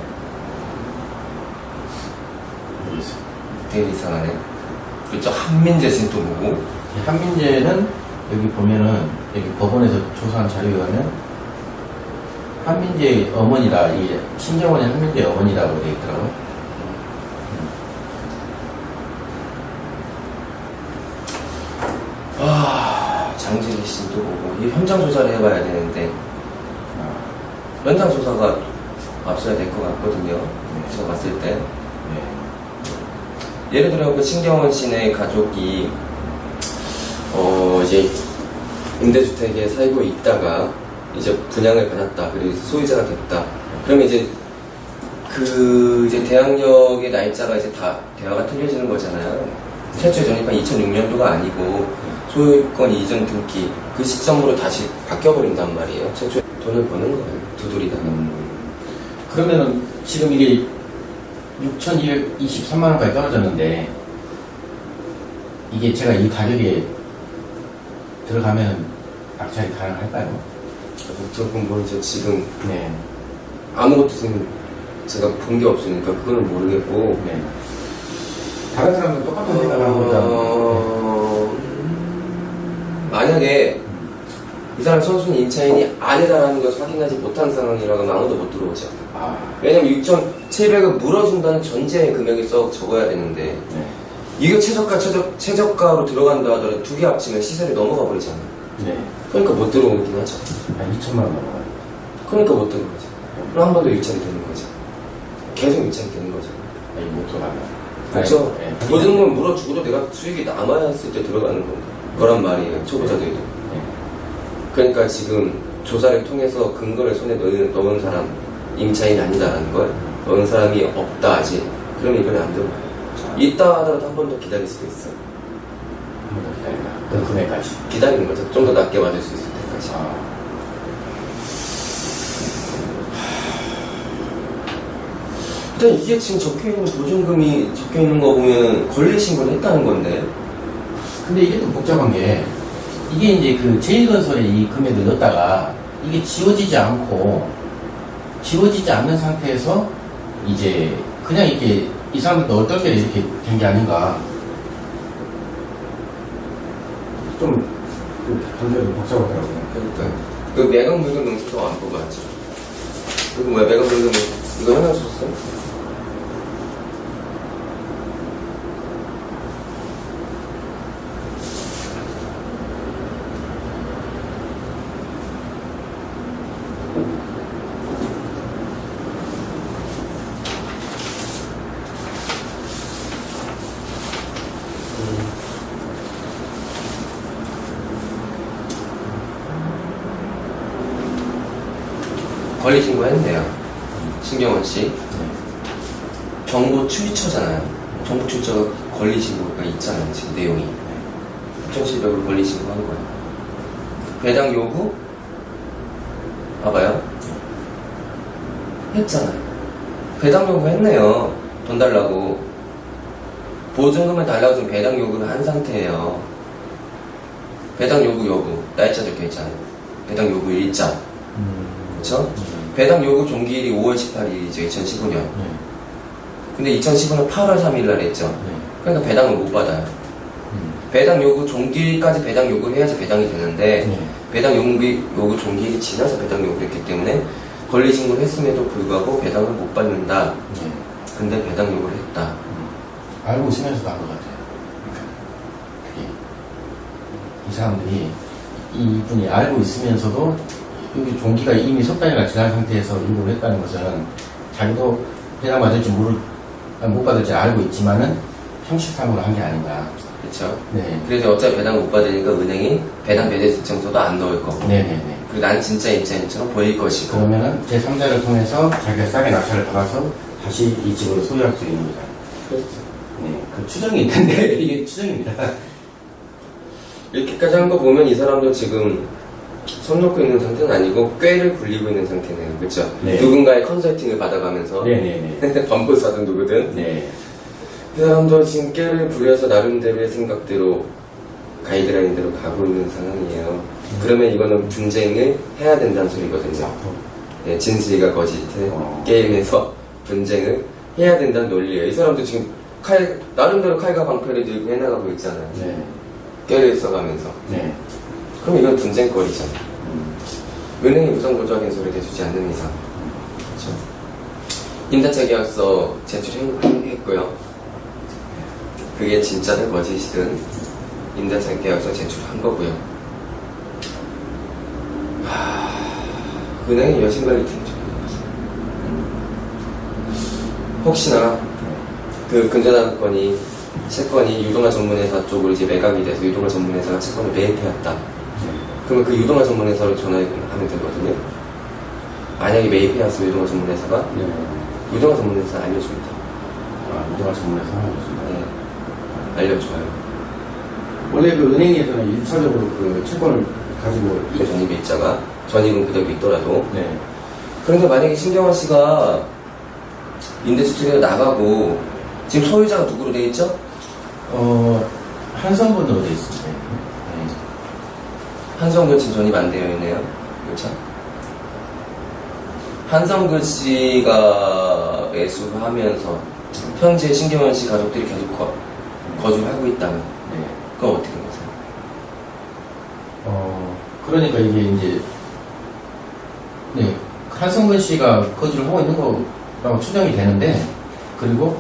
모르겠어요. 되게 이상하네. 그쪽 한민재 씨는 또 누구? 이 한민재는 여기 보면은 여기 법원에서 조사한 자료에 가면 한민재 어머니다, 이 신경원의 한민재 어머니라고 되어 있더라고요. 장재기 씨도 보고 이 현장 조사를 해봐야 되는데 현장 조사가 앞서야 될 것 같거든요. 제가 봤을 때. 네. 예를 들어 그 신경원 씨네 가족이 이제 임대주택에 살고 있다가 이제 분양을 받았다. 그리고 소유자가 됐다. 그러면 이제 그 이제 대항력의 날짜가 이제 다 대화가 틀려지는 거잖아요. 최초에 전입한 2006년도가 아니고 소유권 이전 등기 그 시점으로 다시 바뀌어버린단 말이에요. 최초에 돈을 버는 거예요. 두드리다가. 그러면은 지금 이게 6,223만 원까지 떨어졌는데 이게 제가 이 가격에 들어가면 낙찰이 가능할까요? 조금 뭐 이제 지금 네. 아무것도 지금 제가 본 게 없으니까 그거는 모르겠고 네. 다른 사람도 똑같은 생각을 하고 있다는 만약에 이 사람 선수는 임차인이 아니다라는 것을 확인하지 못한 상황이라면 아무도 못 들어오죠. 아, 왜냐면 6,700을 물어준다는 전제의 금액이 써 적어야 되는데 네. 이게 최저가로 들어간다 하더라도 두 개 합치면 시세를 넘어가 버리잖아요. 네. 그러니까 못 들어오긴 하죠. 한 2천만 원 넘어가요. 그러니까 못 들어오죠. 그럼 한 번 더 일차리 되는 거죠. 계속 일차리 되는 거죠. 아니, 못 들어가면. 그렇죠. 네. 모든 걸 물어주고도 내가 수익이 남아야 했을 때 들어가는 거란 말이에요. 초보자들도. 네. 그러니까 지금 조사를 통해서 근거를 손에 넣은 사람, 임차인이 아니다라는 걸 넣은 사람이 없다 아직. 그럼 이번에 안 들어가요. 있다 하더라도 한 번 더 기다릴 수도 있어요. 한 번 더 기다리라. 그 금액까지. 기다리는 거죠. 좀 더 낮게 맞을 수 있을 때까지. 아. 일단 이게 지금 적혀있는 보증금이 적혀있는 거 보면 권리신고를 했다는 건데. 근데 이게 좀 복잡한 게, 이게 이제 그 제1건설에 이 금액을 넣었다가, 이게 지워지지 않는 상태에서, 이제, 그냥 이렇게, 이 사람들도 어떻게 이렇게 된 게 아닌가. 좀, 관계가 좀 복잡하더라고요. 그러니까 그 매각 물건 농수도 안 뽑아야지. 이거 뭐야 매각 물건 이거 하나 줬어? 권리신고 했네요. 신경원 씨. 정보 출처잖아요. 정보 출처가 권리신고가 있잖아요. 지금 내용이. 6,700으로 권리신고 한 거예요. 배당 요구? 봐봐요. 했잖아요. 배당 요구 했네요. 돈 달라고. 보증금을 달라고 지금 배당 요구를 한 상태예요. 배당 요구 여부. 날짜 적혀 있잖아요. 배당 요구 일자. 그쵸? 배당 요구 종기일이 5월 18일이죠, 2015년. 근데 2015년 8월 3일 날 했죠. 그러니까 배당을 못 받아요. 배당 요구 종기일까지 배당 요구를 해야지 배당이 되는데, 배당 요구 종기일이 지나서 배당 요구를 했기 때문에, 권리신고를 했음에도 불구하고 배당을 못 받는다. 근데 배당 요구를 했다. 알고 있으면서도 한 것 같아요. 그게. 이 사람들이, 이분이 알고 있으면서도, 여기 종기가 이미 석달이나 지난 상태에서 요구를 했다는 것은 자기도 배당 받을지 못 받을지 알고 있지만은 형식상으로 한 게 아닌가. 그렇죠. 네. 그래서 어차피 배당 못 받으니까 은행이 배당 배제 지청서도 안 넣을 거고. 네네네. 그리고 난 진짜 임차인처럼 보일 것이고. 그러면은 제3자를 통해서 자기가 싸게 낙찰을 받아서 다시 이 집을 소유할 수 있는 거잖아요. 그렇죠. 네. 그 추정이 있는데 이게 추정입니다. 이렇게까지 한 거 보면 이 사람도 지금 손 놓고 있는 상태는 아니고 꾀를 굴리고 있는 상태네요. 그렇죠? 네. 누군가의 컨설팅을 받아가면서 네네네. 반부사든 누구든 네. 이 사람도 지금 꾀를 부려서 나름대로의 생각대로 가이드라인대로 가고 있는 상황이에요. 그러면 이거는 분쟁을 해야 된다는 소리거든요. 네, 진실과 거짓의 게임에서 분쟁을 해야 된다는 논리예요. 이 사람도 지금 나름대로 칼과 방패를 들고 해나가고 있잖아요. 네. 꾀를 써가면서. 네. 그럼 이건 분쟁거리잖아요. 은행이 우선고조하게 소리를 해주지 않는 이상. 그렇죠? 임대차 계약서 제출했고요. 그게 진짜든 거짓이든 임대차 계약서 제출한 거고요. 은행의 여신관리 팀 혹시나 그 근저당권이 채권이 유동화 전문회사 쪽으로 이제 매각이 돼서 유동화 전문회사가 채권을 매입해왔다. 그러면 그 유동화 전문회사로 전화하면 되거든요. 만약에 매입해왔으면 유동화 전문회사가 네. 유동화 전문회사 알려줍니다. 아, 유동화 전문에서 하는 네, 알려줘요. 원래 그 은행에서는 1차적으로 그 채권을 가지고 그 전입일자가 전입은 그대로 있더라도. 네. 그런데 만약에 신경환 씨가 임대주택에서 나가고 지금 소유자가 누구로 돼 있죠? 한성분으로 되어 있습니다. 네. 한성글씨 전입 안 되어 있네요. 그렇죠? 한성글씨가 매수를 하면서 현재 신경환 씨 가족들이 계속 거주를 하고 있다면 네. 그건 어떻게 보세요? 그러니까 이게 이제, 네, 한성근 씨가 거주를 하고 있는 거라고 추정이 되는데, 그리고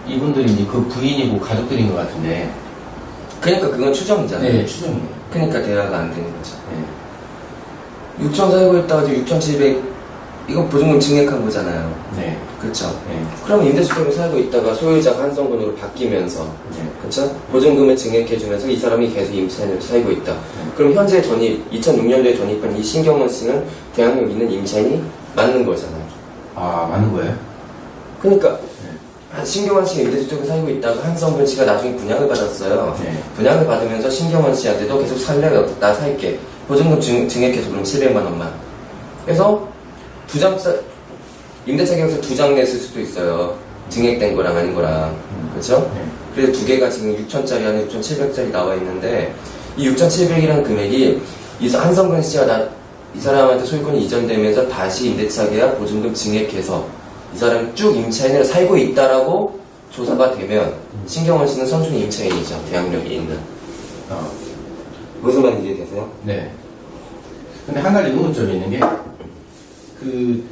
이분들이 이제 그 부인이고 가족들인 것 같은데, 그러니까 그건 추정이잖아요. 네, 추정이에요. 그러니까 대화가 안 되는 거죠. 네. 6천 살고 있다가 지금 6,700, 이거 보증금 증액한 거잖아요. 네. 그쵸? 네. 그럼 임대주택으로 살고 있다가 소유자가 한성근으로 바뀌면서, 네. 그쵸? 보증금을 증액해주면서 이 사람이 계속 임차인으로 살고 있다. 그럼 현재 2006년도에 전입한 이 신경원 씨는 대학력 있는 임차인이 맞는 거잖아요. 아, 맞는 거예요? 그러니까, 신경원 씨가 임대주택을 살고 있다가 한성근 씨가 나중에 분양을 받았어요. 네. 분양을 받으면서 신경원 씨한테도 계속 살래? 나 살게. 보증금 증액해서 그럼 700만 원만. 그래서 임대차 계약서 2장 냈을 수도 있어요. 증액된 거랑 아닌 거랑. 그렇죠? 네. 그래서 두 개가 지금 6천짜리 안에 6,700짜리 나와 있는데 이 6,700이라는 금액이 이 한성근 씨가 이 사람한테 소유권이 이전되면서 다시 임대차 계약 보증금 증액해서 이 사람이 쭉 임차인으로 살고 있다라고 조사가 되면 신경원 씨는 선순위 임차인이죠. 대항력이 있는. 무슨 말인지 이해되세요? 네. 근데 한 가지 의문점이 있는 게,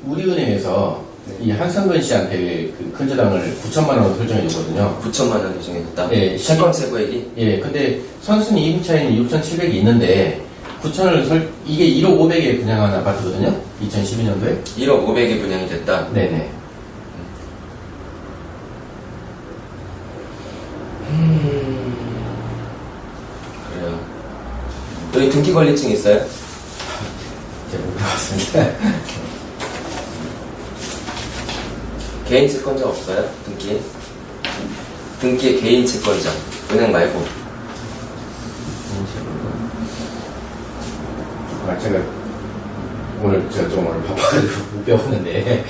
우리은행에서 이 한성근 씨한테 그 근저당을 9천만 원으로 설정해줬거든요. 9천만 원 결정해줬다? 예, 채권 최고액이? 예, 근데 선순위 임차인이 6,700이 있는데, 9천을 이게 1억 500에 분양한 아파트거든요? 2012년도에? 1억 500에 분양이 됐다? 네네. 그래요. 여기 등기 권리증 있어요? 제가 못 해봤습니다. 개인 채권자 없어요? 등기? 등기에 개인 채권자. 은행 말고. 제가 제가 좀 오늘 바빠가지고 못 배웠는데. 네.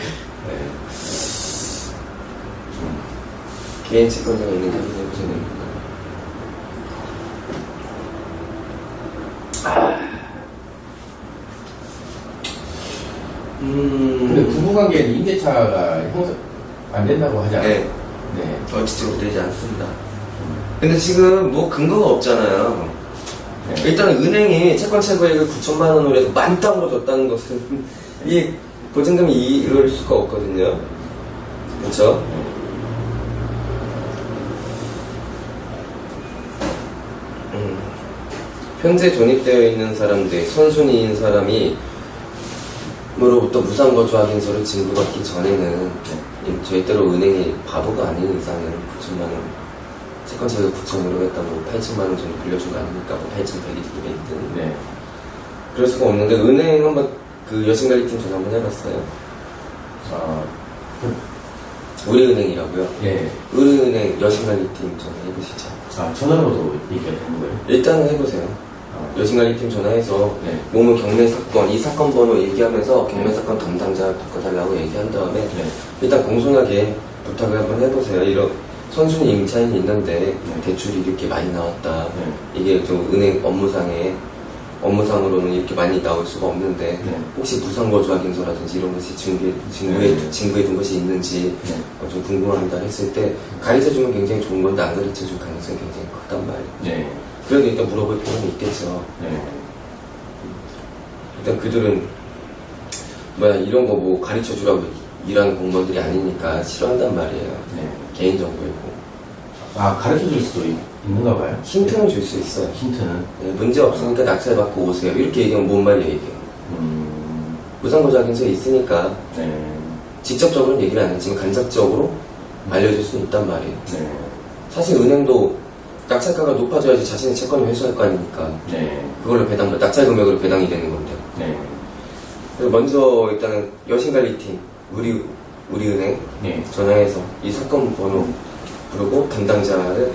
개인 채권자가 있는지 확인해보셔야 됩니다. 근데 부부관계는 임대차가 안 된다고 하잖아요. 네. 네. 원칙적으로 되지 않습니다. 근데 지금 뭐 근거가 없잖아요. 네. 일단은 은행이 채권 최고액을 9천만 원으로 해서 만땅으로 줬다는 것은 이 보증금이 이럴 수가 없거든요. 그렇죠? 현재 존입되어 있는 사람들, 선순위인 사람이 으로부터 무상거주 확인서를 진구받기 전에는 저희 때로 은행이 바보가 아닌 이상은 9천만 원 채권 최고 9천으로 했다고 8천만 원 정도 빌려준 거 아닙니까? 뭐 8,100이든 있든. 네. 그럴 수가 없는데 은행 한번 그 여신관리팀 전화 한번 해봤어요. 우리은행이라고요? 예. 우리은행 여신관리팀 전화해보시죠. 전화로도 얘기가 되는 거예요? 일단은 해보세요. 여신관리팀 전화해서 네. 뭐뭐 경매 사건, 이 사건 번호 얘기하면서 경매 사건 담당자 바꿔달라고 얘기한 다음에 네. 일단 공손하게 부탁을 한번 해보세요. 이런 선순위 임차인이 있는데 대출이 이렇게 많이 나왔다. 네. 이게 좀 은행 업무상으로는 이렇게 많이 나올 수가 없는데 네. 혹시 무상거주 확인서라든지 이런 것이 증거에 둔 것이 있는지 네. 좀 궁금합니다 했을 때 가르쳐주면 굉장히 좋은 건데 안 가르쳐줄 가능성이 굉장히 크단 말이에요. 네. 그래도 일단 물어볼 필요는 있겠죠. 네. 일단 그들은 이런 거 뭐 가르쳐주라고 일하는 공무원들이 아니니까 싫어한단 말이에요. 네. 개인정보이고. 가르쳐 줄 수도 있는가 봐요? 힌트는 줄 수 있어요. 힌트는? 네, 문제 없으니까 낙찰 받고 오세요. 이렇게 얘기하면 뭔 말이에요, 이게. 무상거주 확인서에 있으니까 네. 직접적으로는 얘기를 안 했지만 간접적으로 알려줄 수는 있단 말이에요. 네. 사실 은행도 낙찰가가 높아져야지 자신의 채권을 회수할 거 아닙니까? 네. 그걸로 낙찰 금액으로 배당이 되는 건데. 네. 그래서 먼저 일단은 여신관리팀, 우리은행 네. 전화해서 이 사건 번호 부르고 담당자를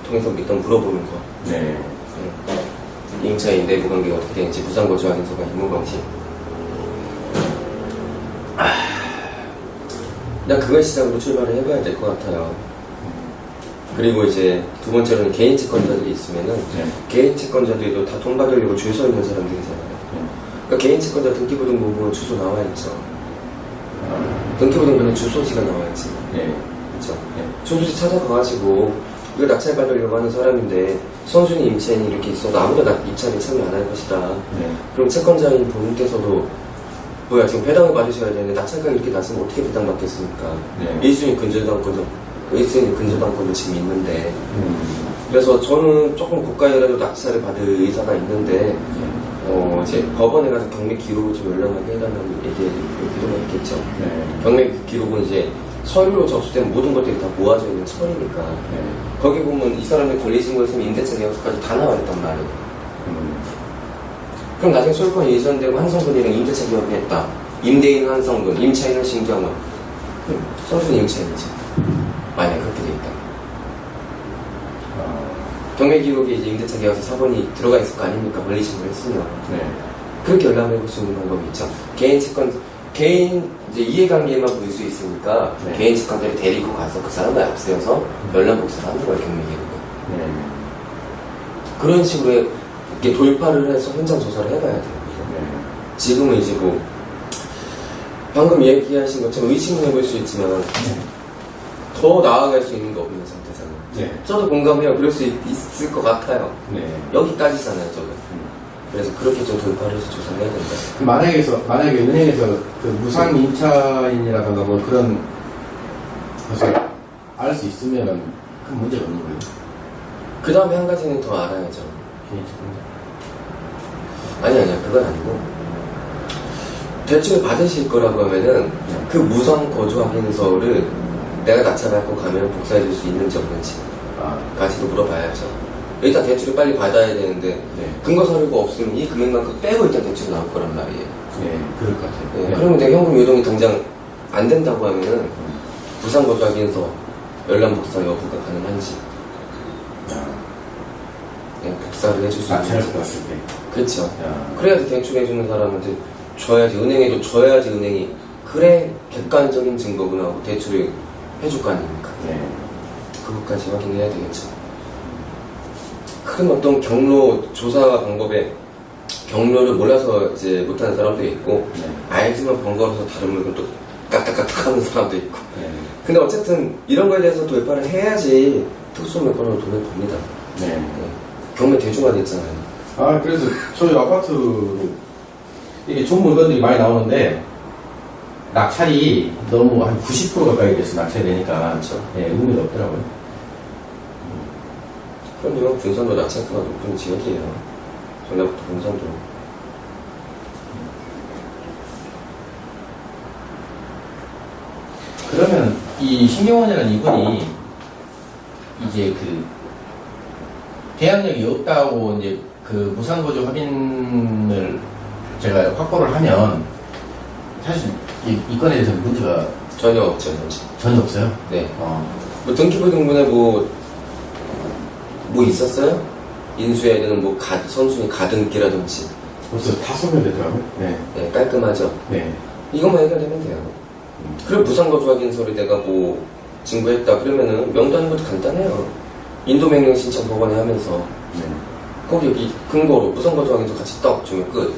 통해서 일단 물어보는 거. 네. 임차인 내부 관계가 어떻게 되는지, 무상거주 확인서가 있는 건지. 그냥 그걸 시작으로 출발을 해봐야 될 것 같아요. 그리고 이제 두 번째로는 개인 채권자들이 있으면은 네. 개인 채권자들도 다 돈 받으려고 줄 서 있는 사람들이잖아요. 그러니까 개인 채권자 등기부등본 보면 주소 나와 있죠. 등기부등본에 주소지가 나와 있지. 네. 그렇죠. 네. 주소지 찾아가가지고 이거 낙찰 받으려고 하는 사람인데 선순위 임차인이 이렇게 있어도 아무도 입찰에 참여 안 할 것이다. 네. 그럼 채권자인 본인께서도 뭐야 지금 배당을 받으셔야 되는데 낙찰가 이렇게 낮으면 어떻게 배당 받겠습니까? 네. 1순위 근저당권도 지금 있는데 그래서 저는 조금 고가여라도 낙찰을 받을 의사가 있는데 이제 법원에 가서 경매 기록을 좀 열람하게 해달라고 얘기를 했겠죠. 네. 경매 기록은 이제 서류로 접수된 모든 것들이 다 모아져 있는 처리니까 네. 거기 보면 이 사람이 권리신고 했으면 임대차 계약서까지 다 나와 있단 말이에요. 그럼 나중에 소유권이 이전되고 한성근이랑 임대차 계약을 했다. 임대인 한성근, 임차인은 신경은 선순위 임차인이지. 만약 그렇게 돼 있다. 경매 기록에 이제 임대차 계약서 사본이 들어가 있을 거 아닙니까? 권리신고 했으면. 네. 그렇게 열람해 볼 수 있는 방법이 있죠. 개인 이제 이해관계만 보일 수 있으니까 네. 개인 측관들이 데리고 가서 그 사람을 앞세워서 열람 복사를 하는 거예요, 경매 기록을. 네. 그런 식으로 이렇게 돌파를 해서 현장 조사를 해봐야 돼요. 네. 지금은 이제 뭐 방금 얘기하신 것처럼 의심을 해볼 수 있지만 더 나아갈 수 있는 게 없는 상태잖아요. 네. 저도 공감해요. 그럴 수 있을 것 같아요. 네. 여기까지잖아요, 저도. 그래서 그렇게 좀 돌파를 해서 조사를 해야 된다. 만약에 은행에서 그 무상 임차인이라든가 뭐 그런 것을 알 수 있으면 큰 문제가 없는 거예요. 그 다음에 한 가지는 더 알아야죠. 개인 채권자. 아니야, 그건 아니고. 대출을 받으실 거라고 하면은 그 무상 거주 확인서를 내가 낙찰받고 가면 복사해 줄 수 있는지 없는지 까지도 물어봐야죠. 일단 대출을 빨리 받아야 되는데 네. 근거 서류가 없으면 이 금액만큼 빼고 일단 대출이 나올 거란 말이에요. 네, 그럴 것 같아요. 네, 네. 그러면 내가 현금 유동이 당장 안 된다고 하면은 무상 거주 확인서 열람 복사 여부가 가능한지 복사를 해줄 수 낙찰을 있는지. 받았을 때. 그렇죠. 야. 그래야지 대출해주는 사람한테 줘야지, 은행에도 줘야지 은행이 그래 객관적인 증거구나 하고 대출을 해줄 거 아닙니까? 네. 그것까지 확인해야 되겠죠. 큰 어떤 경로 조사 방법에 경로를 몰라서 이제 못하는 사람도 있고 네. 알지만 번거로워서 다른 물건 또 깍깍깍 하는 사람도 있고. 네. 근데 어쨌든 이런 거에 대해서 돌파를 해야지 특수물건으로 돈을 법니다. 네. 네. 경매 대중화됐잖아요. 아, 그래서 저희 아파트로 이게 좋은 물건들이 많이 나오는데 낙찰이 너무 한 90% 가까이 돼서 낙찰이 되니까 그렇죠. 네, 의미가 없더라고요. 그럼요, 분산도 낙찰가가 높은 지역이에요. 전라북도 분산도. 그러면 이 신경원이라는 이분이 이제 그 대항력이 없다고 이제 그 무상거주 확인을 제가 확보를 하면 사실 이 건에 대해서는 문제가 전혀 없죠, 현재. 전혀 없어요. 네. 뭐 등기부등본에 뭐 있었어요? 인수해야 되는 뭐 선순위 가등기라든지. 벌써 다 소멸되더라고요. 네. 네, 깔끔하죠. 네. 이것만 해결되면 돼요. 그리고 무상거주 확인서를 내가 뭐 증거했다 그러면은 명도하는 것도 간단해요. 인도명령 신청 법원에 하면서 네. 거기 여기 근거로 무상거주 확인서 같이 떡 주면 끝.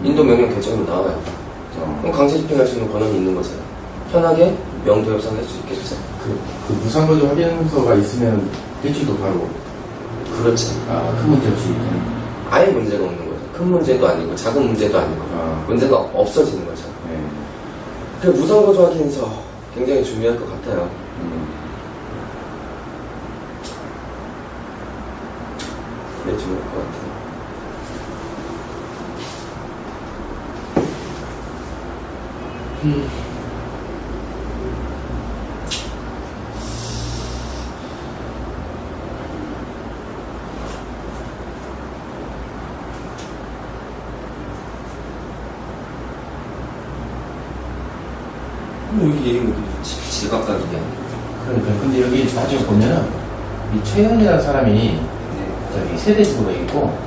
인도명령 결정이 나와요. 그럼 강제 집행할 수 있는 권한이 있는 거잖아요. 편하게 명도 협상할 수 있겠죠. 그 무상거주 확인서가 있으면 대출도 바로 그렇죠. 큰 문제 없이. 아예 문제가 없는 거죠. 큰 문제도 아니고 작은 문제도 아니고 문제가 없어지는 거죠. 네. 그 무상거주 확인서 굉장히 중요할 것 같아요. 그게 중요할 것 같아요. 뭐 이게 지각각이야. 그러니까 근데 여기 나중에 보면은 이 최현이라는 사람이 네. 저기 세대주가 있고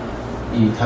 이